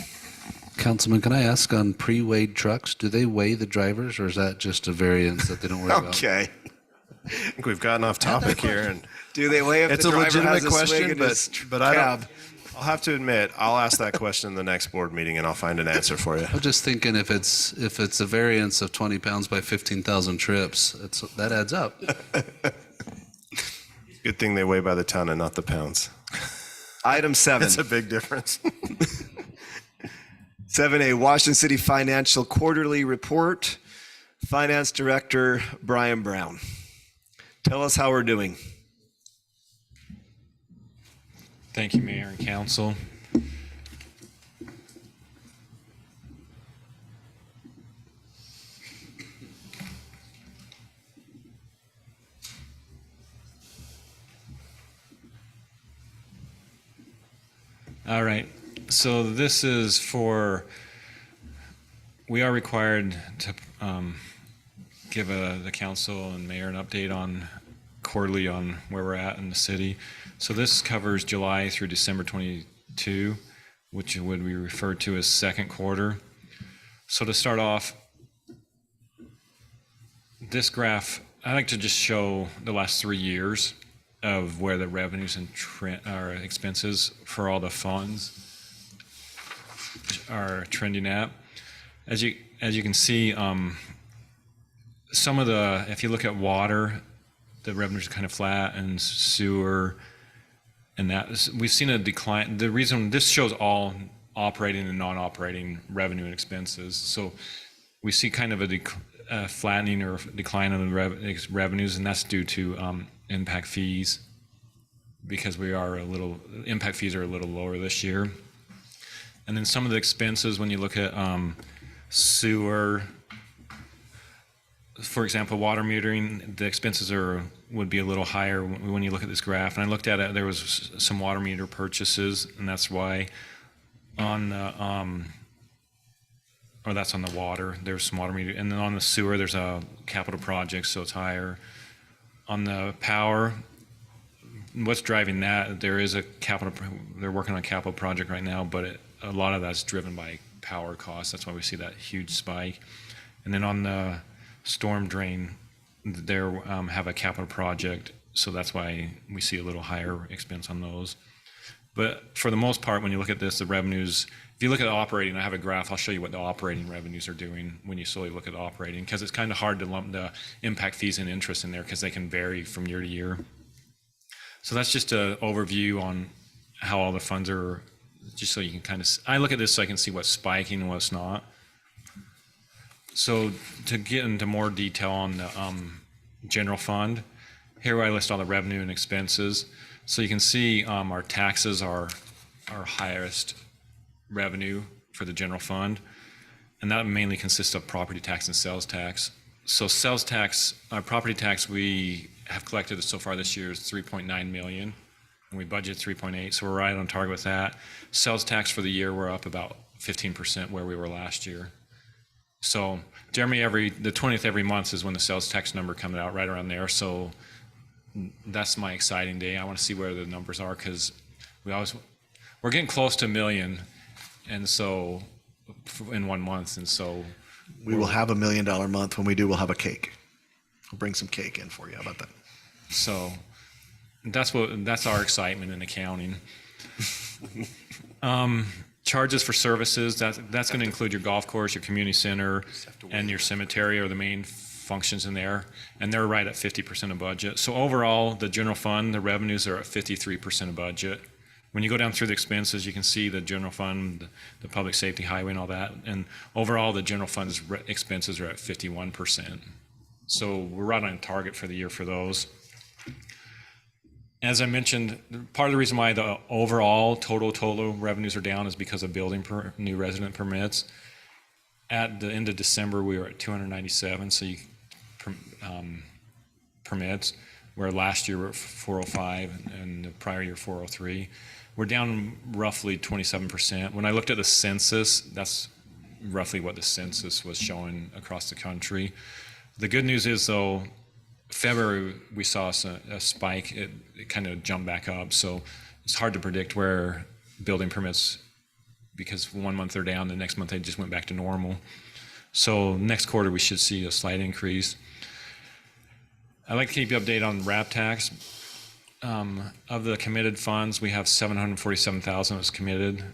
Councilman, can I ask on pre-weighed trucks, do they weigh the drivers or is that just a variance that they don't worry about? Okay. I think we've gotten off topic here, and Do they weigh if it's the a driver legitimate has a swig question, in his but I don't. cab? I'll have to admit, I'll ask that question in the next board meeting, and I'll find an answer for you. I'm just thinking if it's a variance of 20 pounds by 15,000 trips, that adds up. Good thing they weigh by the ton and not the pounds. Item 7. It's a big difference. 7A, Washington City Financial Quarterly Report. Finance Director Brian Brown. Tell us how we're doing. Thank you, Mayor and Council. All right, so this is we are required to give the council and mayor an update on quarterly on where we're at in the city. So this covers July through December 22, which would be referred to as second quarter. So to start off, this graph, I like to just show the last 3 years of where the revenues and expenses for all the funds are trending at. As you can see, some of the, if you look at water, the revenues are kind of flat, and sewer, and that we've seen a decline. The reason this shows all operating and non-operating revenue and expenses, so we see kind of a flattening or decline in the revenues, and that's due to impact fees, because impact fees are a little lower this year. And then some of the expenses, when you look at sewer, for example, water metering, the expenses would be a little higher when you look at this graph. And I looked at it, there was some water meter purchases, and that's why on the, or that's on the water, there's some water meter. And then on the sewer, there's a capital project, so it's higher. On the power, what's driving that? There is they're working on a capital project right now, but a lot of that's driven by power costs. That's why we see that huge spike. And then on the storm drain, they have a capital project, so that's why we see a little higher expense on those. But for the most part, when you look at this, the revenues, if you look at operating, I have a graph, I'll show you what the operating revenues are doing when you solely look at operating, because it's kind of hard to lump the impact fees and interest in there because they can vary from year to year. So that's just an overview on how all the funds are, just so you can kind of, I look at this so I can see what's spiking and what's not. So to get into more detail on the general fund, here I list all the revenue and expenses. So you can see our taxes are our highest revenue for the general fund, and that mainly consists of property tax and sales tax. So sales tax, property tax we have collected so far this year is 3.9 million, and we budget 3.8, so we're right on target with that. Sales tax for the year, we're up about 15% where we were last year. So Jeremy, the 20th every month is when the sales tax number comes out, right around there. So that's my exciting day. I want to see where the numbers are, because we're getting close to $1 million, and so in 1 month, and so We will have $1 million month. When we do, we'll have a cake. I'll bring some cake in for you. How about that? So that's our excitement in accounting. Charges for services, that's going to include your golf course, your community center, and your cemetery are the main functions in there, and they're right at 50% of budget. So overall, the general fund, the revenues are at 53% of budget. When you go down through the expenses, you can see the general fund, the public safety, highway, and all that, and overall, the general fund's expenses are at 51%. So we're right on target for the year for those. As I mentioned, part of the reason why the overall total revenues are down is because of building new resident permits. At the end of December, we were at 297 permits, where last year we were at 405 and the prior year 403. We're down roughly 27%. When I looked at the census, that's roughly what the census was showing across the country. The good news is, though, February, we saw a spike. It kind of jumped back up. So it's hard to predict where building permits because 1 month they're down, the next month they just went back to normal. So next quarter, we should see a slight increase. I'd like to keep you updated on RAP tax. Of the committed funds, we have 747,000 was committed.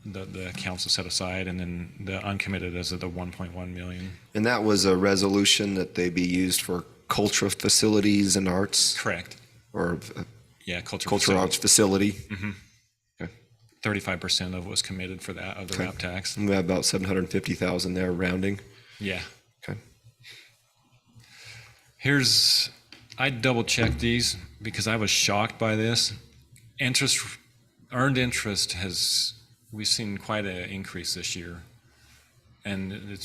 The council set aside, and then the uncommitted is at the 1.1 million. And that was a resolution that they be used for cultural facilities and arts? Correct. Or Yeah, cultural arts facility? Mm-hmm. 35% of what was committed for that, of the RAP tax. We have about 750,000 there, rounding. Yeah. Okay. I double checked these because I was shocked by this. Earned interest we've seen quite an increase this year. And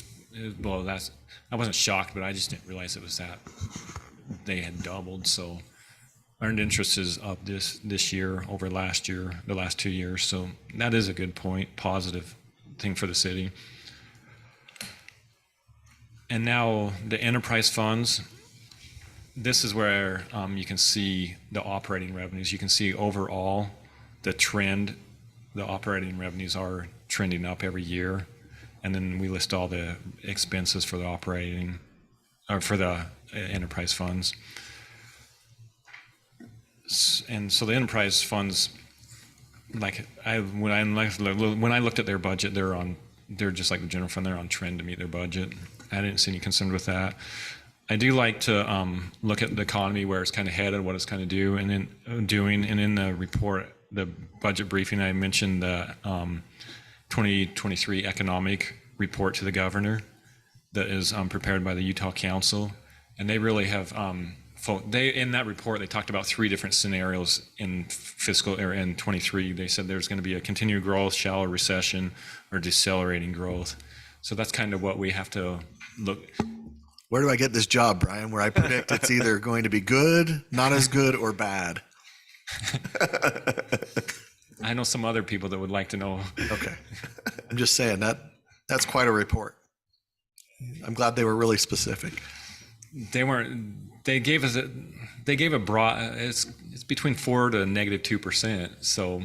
I wasn't shocked, but I just didn't realize it was that they had doubled. So earned interest is up this year over last year, the last 2 years. So that is a good point, positive thing for the city. And now the enterprise funds, this is where you can see the operating revenues. You can see overall the trend, the operating revenues are trending up every year. And then we list all the expenses for the operating, or for the enterprise funds. And so the enterprise funds, when I looked at their budget, they're just like the general fund. They're on trend to meet their budget. I didn't see any concern with that. I do like to look at the economy, where it's kind of headed, what it's kind of doing. And in the report, the budget briefing, I mentioned the 2023 economic report to the governor that is prepared by the Utah Council, and they really have. In that report, they talked about 3 different scenarios in in 23. They said there's going to be a continued growth, shallow recession, or decelerating growth. So that's kind of what we have to look. Where do I get this job, Brian, where I predict it's either going to be good, not as good, or bad? I know some other people that would like to know. Okay. I'm just saying that's quite a report. I'm glad they were really specific. They weren't. They gave a broad. It's between 4 to -2%. So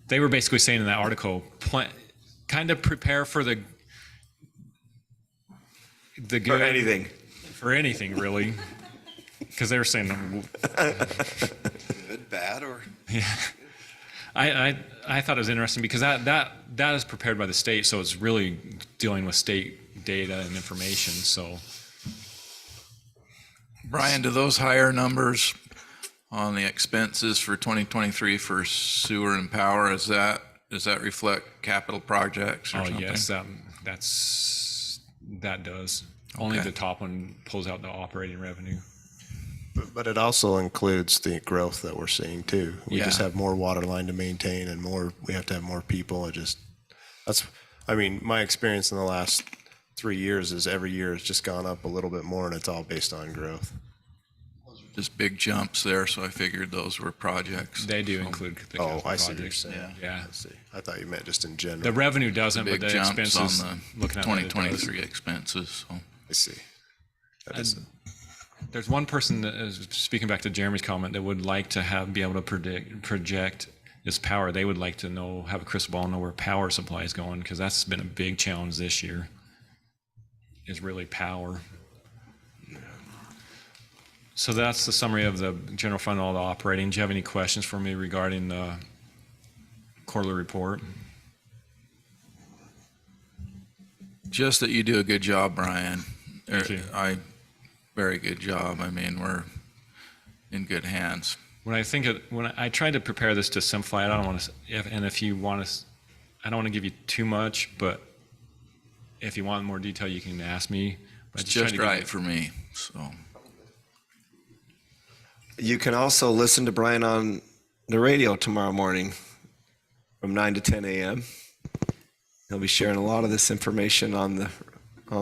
they were basically saying in that article, kind of prepare for the good. For anything really, because they were saying Good, bad, or yeah. I thought it was interesting because that is prepared by the state, so it's really dealing with state data and information. So, Brian, do those higher numbers on the expenses for 2023 for sewer and power, does that reflect capital projects or something? Yes, that does. Only the top one pulls out the operating revenue. But it also includes the growth that we're seeing too. We just have more water line to maintain, and we have to have more people. My experience in the last 3 years is every year it's just gone up a little bit more, and it's all based on growth. Just big jumps there, so I figured those were projects. They do include the capital I see what you're projects. saying. Yeah. I see. I thought you meant just in general. The revenue doesn't, Big but the jumps expenses, on the looking at it, it 2023 expenses, so. I see. There's one person that is speaking back to Jeremy's comment that would like to be able to project this power. They would like to have a crystal ball and know where power supply is going, because that's been a big challenge this year. Is really power. So that's the summary of the general fund, all the operating. Do you have any questions for me regarding the quarterly report? Just that you do a good job, Brian. Thank you. Very good job. I mean, we're in good hands. When I tried to prepare this to simplify, I don't want to, if you want to, I don't want to give you too much, but if you want more detail, you can ask me. But It's just right for me, so. You can also listen to Brian on the radio tomorrow morning from 9 to 10 a.m. He'll be sharing a lot of this information on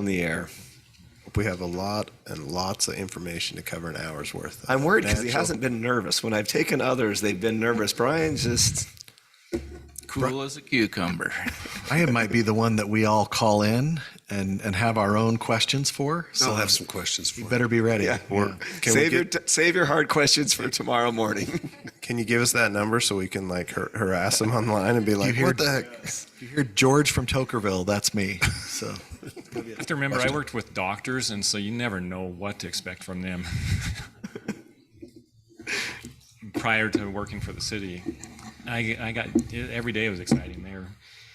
the air. We have a lot and lots of information to cover an hour's worth. I'm worried because he hasn't been nervous. When I've taken others, they've been nervous. Brian's just cool as a cucumber. I might be the one that we all call in and have our own questions for. So I'll have some questions for you. Better be ready. Save your hard questions for tomorrow morning. Can you give us that number so we can like harass them online and be like, hear- what the heck? If you hear George from Tokerville, that's me. So You have to remember, I worked with doctors, and so you never know what to expect from them. Prior to working for the city, I got every day was exciting there.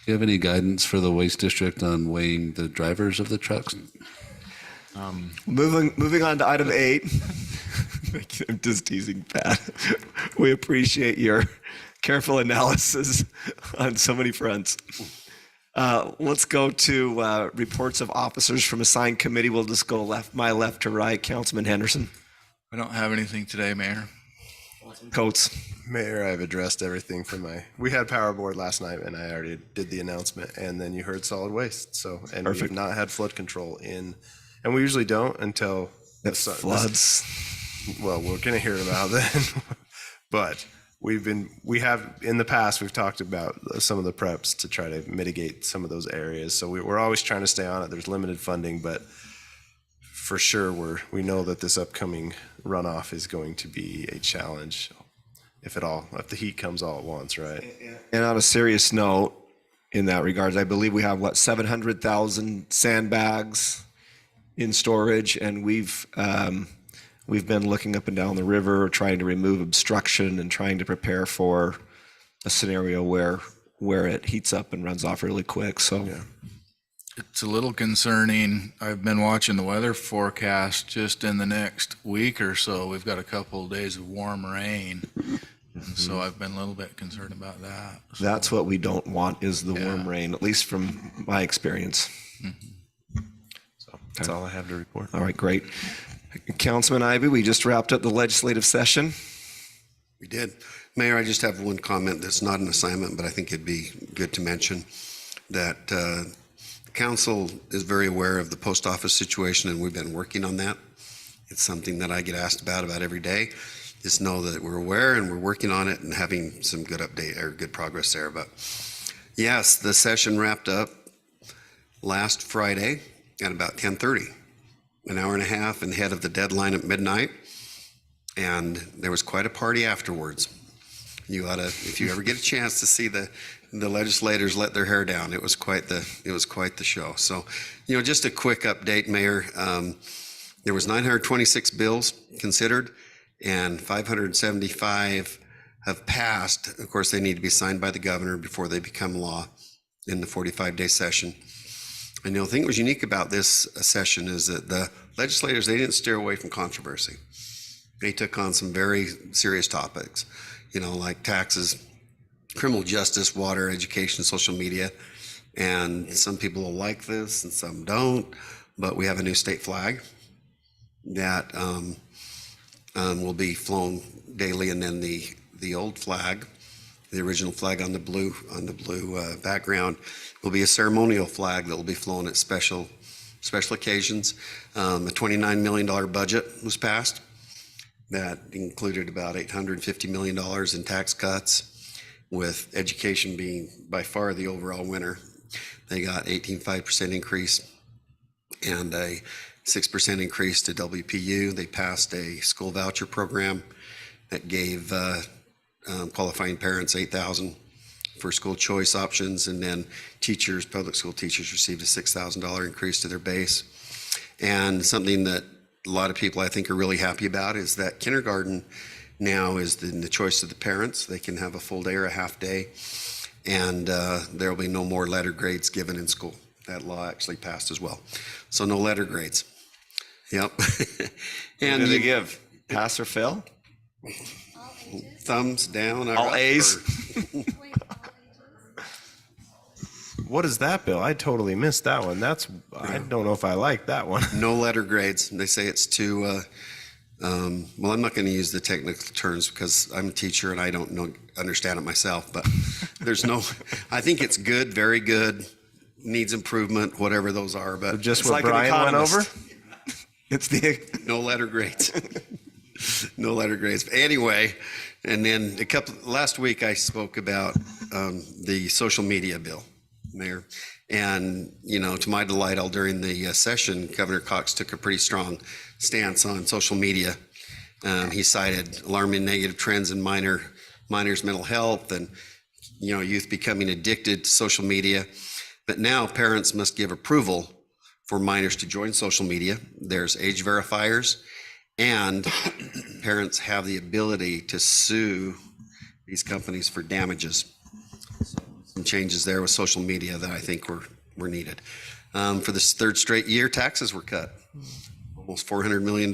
Do you have any guidance for the Waste District on weighing the drivers of the trucks? Moving on to item 8. I'm just teasing, Pat. We appreciate your careful analysis on so many fronts. Let's go to reports of officers from assigned committee. We'll just go my left to right. Councilman Henderson. I don't have anything today, Mayor. Coates. Mayor, I've addressed everything from we had Power Board last night and I already did the announcement, and then you heard solid waste. So, and Perfect. we've not had flood control and we usually don't until It floods. Well, we're going to hear about that. But we have in the past, we've talked about some of the preps to try to mitigate some of those areas. So we're always trying to stay on it. There's limited funding, but for sure, we know that this upcoming runoff is going to be a challenge, if the heat comes all at once, right? And on a serious note, in that regards, I believe we have 700,000 sandbags in storage, and we've been looking up and down the river, trying to remove obstruction and trying to prepare for a scenario where it heats up and runs off really quick. So. Yeah. It's a little concerning. I've been watching the weather forecast. Just in the next week or so, we've got a couple of days of warm rain. And so I've been a little bit concerned about that. So, That's what we don't want, is the warm rain, at least from my experience. So that's all I have to report. All right, great. Councilman Ivey, we just wrapped up the legislative session. We did. Mayor, I just have one comment that's not an assignment, but I think it'd be good to mention that the council is very aware of the post office situation, and we've been working on that. It's something that I get asked about every day. Just know that we're aware and we're working on it and having some good good progress there. But yes, the session wrapped up last Friday at about 10:30, an hour and a half ahead of the deadline at midnight. And there was quite a party afterwards. You ought to, if you ever get a chance to see the legislators let their hair down, it was quite the show. So, just a quick update, Mayor. There was 926 bills considered, and 575 have passed. Of course, they need to be signed by the governor before they become law in the 45-day session. And the thing that was unique about this session is that the legislators, they didn't steer away from controversy. They took on some very serious topics, like taxes, criminal justice, water, education, social media. And some people will like this and some don't, but we have a new state flag that will be flown daily, and then the old flag, the original flag on the blue background, will be a ceremonial flag that will be flown at special occasions. A $29 million budget was passed that included about $850 million in tax cuts, with education being by far the overall winner. They got 18.5% increase and a 6% increase to WPU. They passed a school voucher program that gave qualifying parents $8,000 for school choice options, and then teachers, public school teachers, received a $6,000 increase to their base. And something that a lot of people I think are really happy about is that kindergarten now is in the choice of the parents. They can have a full day or a half day, and there will be no more letter grades given in school. That law actually passed as well. So no letter grades. Yep. And what do they give? Pass or fail? Thumbs down. All A's. What is that, Bill? I totally missed that one. I don't know if I like that one. No letter grades. They say it's too, well, I'm not going to use the technical terms because I'm a teacher and I don't understand it myself, but I think it's good, very good, needs improvement, whatever those are, but just what Brian went over? It's no letter grades. No letter grades. But anyway, and then last week I spoke about the social media bill, Mayor. And, to my delight, during the session, Governor Cox took a pretty strong stance on social media. He cited alarming negative trends in minor minors' mental health and, youth becoming addicted to social media. But now parents must give approval for minors to join social media. There's age verifiers, and parents have the ability to sue these companies for damages. Some changes there with social media that I think were needed. For this third straight year, taxes were cut. Almost $400 million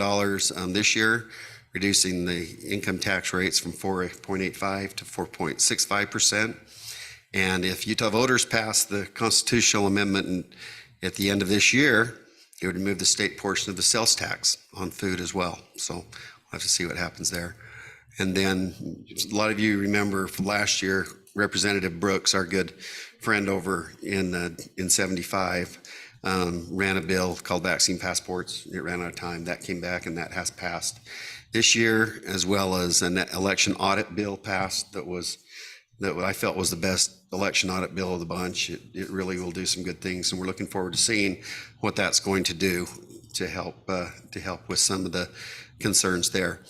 this year, reducing the income tax rates from 4.85 to 4.65%. And if Utah voters pass the constitutional amendment at the end of this year, it would remove the state portion of the sales tax on food as well. So we'll have to see what happens there. And then a lot of you remember from last year, Representative Brooks, our good friend over in 75, ran a bill called vaccine passports. It ran out of time. That came back, and that has passed this year, as well as an election audit bill passed that I felt was the best election audit bill of the bunch. It really will do some good things, and we're looking forward to seeing what that's going to do to help with some of the concerns there.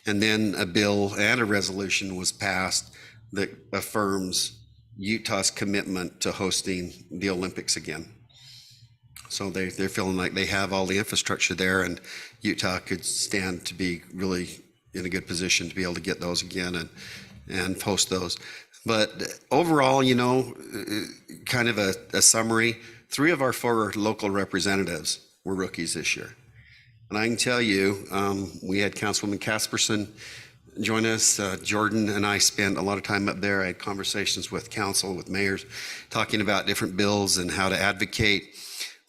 And then a bill and a resolution was passed that affirms Utah's commitment to hosting the Olympics again. So they're feeling like they have all the infrastructure there, and Utah could stand to be really in a good position to be able to get those again and host those. But overall, kind of a summary, 3 of our 4 local representatives were rookies this year. And I can tell you, we had Councilwoman Casperson join us. Jordan and I spent a lot of time up there. I had conversations with council, with mayors, talking about different bills and how to advocate.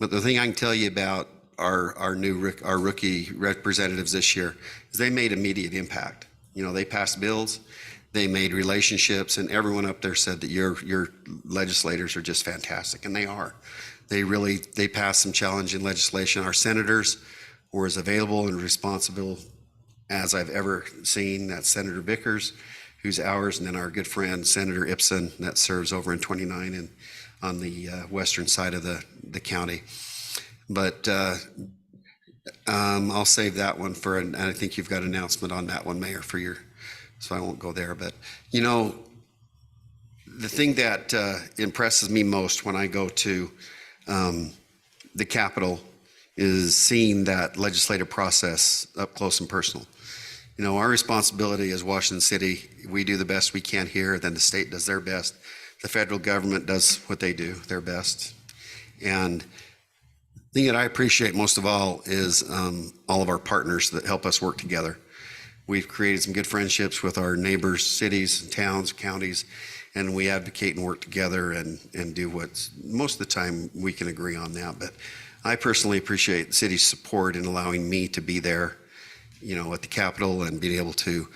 But the thing I can tell you about our rookie representatives this year is they made immediate impact. They passed bills, they made relationships, and everyone up there said that your legislators are just fantastic, and they are. They passed some challenging legislation. Our senators were as available and responsible as I've ever seen. That's Senator Vickers, who's ours, and then our good friend Senator Ipsen, that serves over in 29 and on the western side of the county. But I'll save that one and I think you've got an announcement on that one, Mayor, so I won't go there. But, the thing that impresses me most when I go to the Capitol is seeing that legislative process up close and personal. Our responsibility as Washington City, we do the best we can here, then the state does their best. The federal government does what they do, their best. And the thing that I appreciate most of all is all of our partners that help us work together. We've created some good friendships with our neighbors, cities, towns, counties, and we advocate and work together and do what's most of the time we can agree on that. But I personally appreciate the city's support in allowing me to be there, at the Capitol and being able to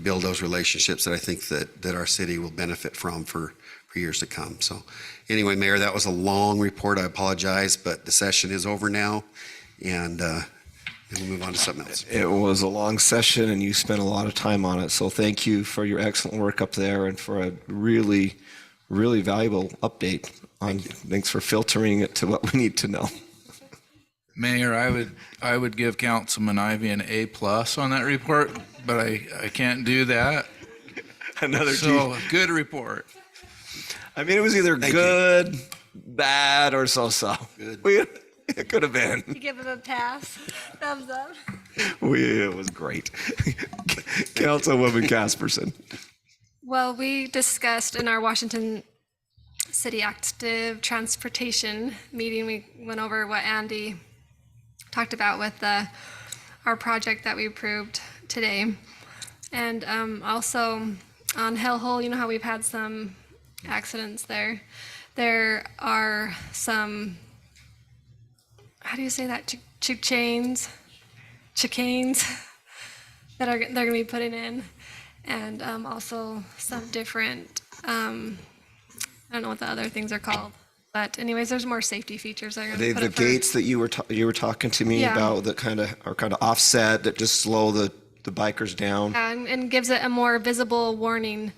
build those relationships that I think that our city will benefit from for years to come. So anyway, Mayor, that was a long report. I apologize, but the session is over now, and we'll move on to something else. It was a long session, and you spent a lot of time on it. So thank you for your excellent work up there and for a really, really valuable update. Thanks for filtering it to what we need to know. Mayor, I would give Councilman Ivy an A+ on that report, but I can't do that. So good report. I mean, it was either good, bad, or so-so. Good. It could have been. You give him a pass. Thumbs up. It was great. Councilwoman Casperson. Well, we discussed in our Washington City Active Transportation meeting, we went over what Andy talked about with our project that we approved today. And also on Hill Hole, how we've had some accidents there. There are some, how do you say that, chicanes that they're going to be putting in, and also some different, I don't know what the other things are called, but anyways, there's more safety features that are going to put The up for- gates that you were talking to me about that are kind of offset, that just slow the bikers down. And gives it a more visible warning,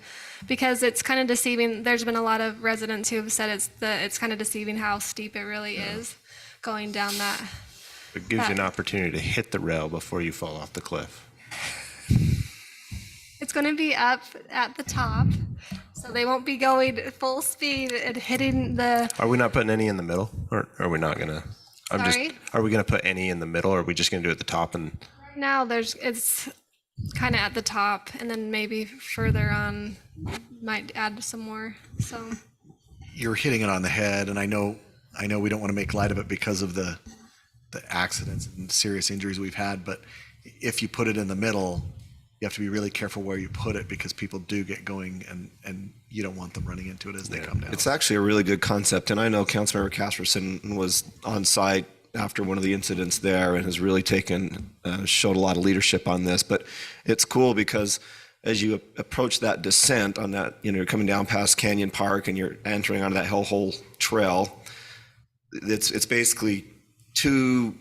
because it's kind of deceiving. There's been a lot of residents who have said it's kind of deceiving how steep it really is going down that. It gives you an opportunity to hit the rail before you fall off the cliff. it's going to be up at the top, so they won't be going full speed and hitting the. Are we not putting any in the middle, or are we not gonna? Sorry? Are we gonna put any in the middle, or are we just gonna do it at the top? And Now it's kind of at the top, and then maybe further on might add some more. So You're hitting it on the head, and I know we don't want to make light of it because of the accidents and serious injuries we've had, but if you put it in the middle, you have to be really careful where you put it because people do get going and you don't want them running into it as they come down. It's actually a really good concept, and I know Councilmember Casperson was on site after one of the incidents there and has really showed a lot of leadership on this. But it's cool because as you approach that descent on that, you're coming down past Canyon Park and you're entering onto that Hellhole Trail. It's basically two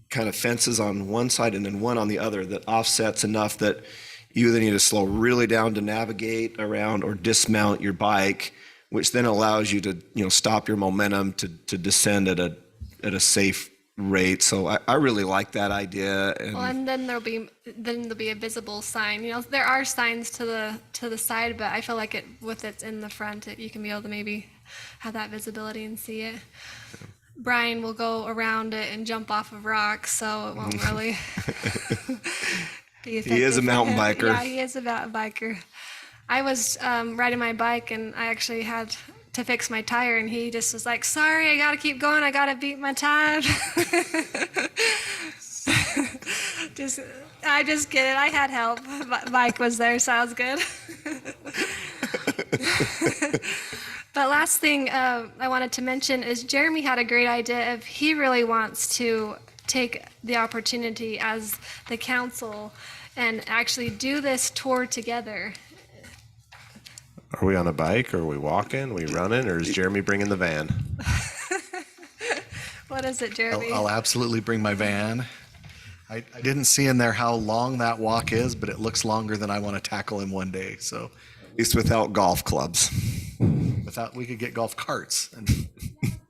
kind of fences on one side and then one on the other that offsets enough that you either need to slow really down to navigate around or dismount your bike, which then allows you to stop your momentum to descend at a safe rate. So I really like that idea. and then there'll be a visible sign. There are signs to the side, but I feel like with it's in the front, you can be able to maybe have that visibility and see it. Brian will go around it and jump off of rocks, so it won't really be effective. He is a mountain for him. biker. Yeah, he is a mountain biker. I was riding my bike, and I actually had to fix my tire, and he just was like, "Sorry, I gotta keep going. I gotta beat my time." I just get it. I had help. Mike was there, so I was good. But last thing I wanted to mention is Jeremy had a great idea if he really wants to take the opportunity as the council and actually do this tour together. are we on a bike? Or are we walking? Are we running? Or is Jeremy bringing the van? What is it, Jeremy? I'll absolutely bring my van. I didn't see in there how long that walk is, but it looks longer than I want to tackle in one day. So At least without golf clubs. we could get golf carts. And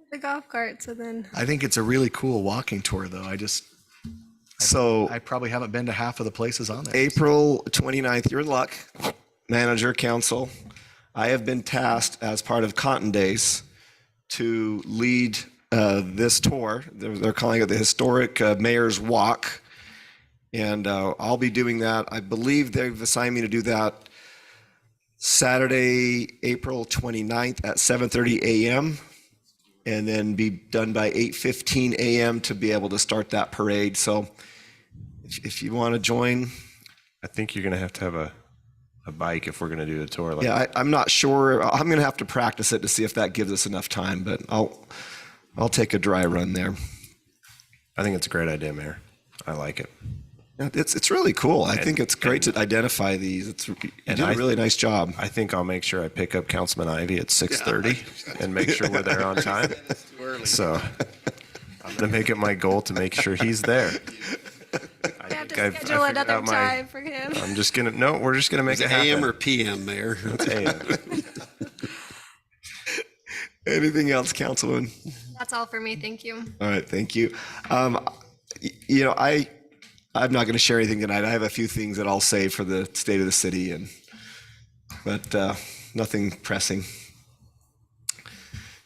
The golf carts, and then I think it's a really cool walking tour, though. I probably haven't been to half of the places on there. April 29th, your luck, manager, council. I have been tasked as part of Cotton Days to lead this tour. They're calling it the Historic Mayor's Walk. And I'll be doing that. I believe they've assigned me to do that Saturday, April 29th at 7:30 a.m. and then be done by 8:15 a.m. to be able to start that parade. So if you want to join. I think you're gonna have to have a bike if we're gonna do a tour like Yeah, I'm not sure. I'm going to have to practice it to see if that gives us enough time, but I'll take a dry run there. I think it's a great idea, Mayor. I like it. Yeah, it's really cool. I think it's great to identify these. You did a really nice job. I think I'll make sure I pick up Councilman Ivy at 6:30 and make sure we're there on time. So I'm going to make it my goal to make sure he's there. we have to schedule another time for him. we're just going to make Is it it happen. AM or PM, Mayor? It's AM. Anything else, Councilman? That's all for me. Thank you. All right, thank you. I'm not going to share anything tonight. I have a few things that I'll say for the state of the city, but nothing pressing.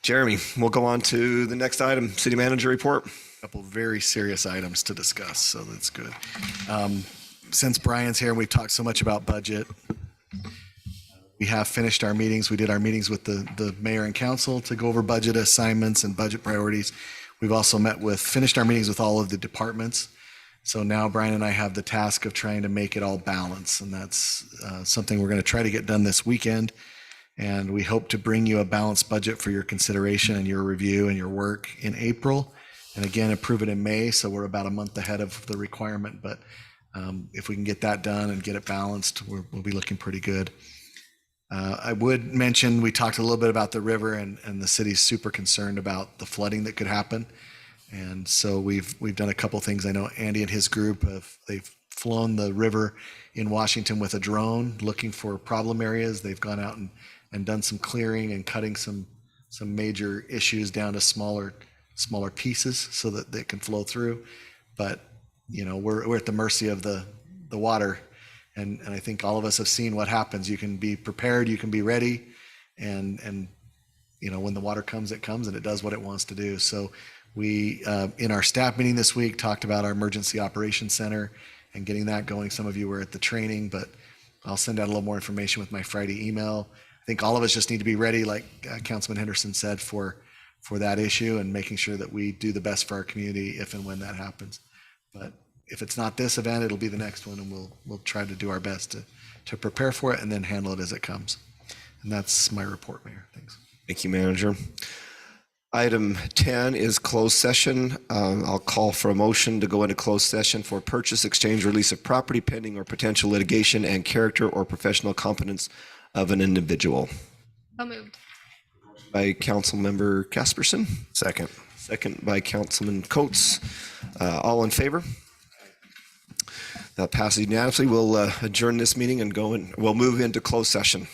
Jeremy, we'll go on to the next item, city manager report. A couple very serious items to discuss, so that's good. Since Brian's here and we've talked so much about budget, we have finished our meetings. We did our meetings with the mayor and council to go over budget assignments and budget priorities. We've also finished our meetings with all of the departments. So now Brian and I have the task of trying to make it all balance, and that's something we're going to try to get done this weekend. And we hope to bring you a balanced budget for your consideration and your review and your work in April. And again, approve it in May, so we're about a month ahead of the requirement. But if we can get that done and get it balanced, we'll be looking pretty good. I would mention, we talked a little bit about the river, and the city's super concerned about the flooding that could happen. And so we've done a couple things. I know Andy and his group they've flown the river in Washington with a drone looking for problem areas. They've gone out and done some clearing and cutting some major issues down to smaller pieces so that they can flow through. But we're at the mercy of the water, And I think all of us have seen what happens. You can be prepared, you can be ready, and when the water comes, it comes and it does what it wants to do. So we, in our staff meeting this week, talked about our emergency operations center and getting that going. Some of you were at the training, but I'll send out a little more information with my Friday email. I think all of us just need to be ready, like Councilman Henderson said, for that issue and making sure that we do the best for our community if and when that happens. But if it's not this event, it'll be the next one, and we'll try to do our best to prepare for it and then handle it as it comes. And that's my report, Mayor. Thanks. Thank you, Manager. Item 10 is closed session. I'll call for a motion to go into closed session for purchase, exchange, release of property pending or potential litigation and character or professional competence of an individual. So moved. By Councilmember Casperson. Second. Second by Councilman Coates. All in favor? That passes unanimously. We'll adjourn this meeting and we'll move into closed session.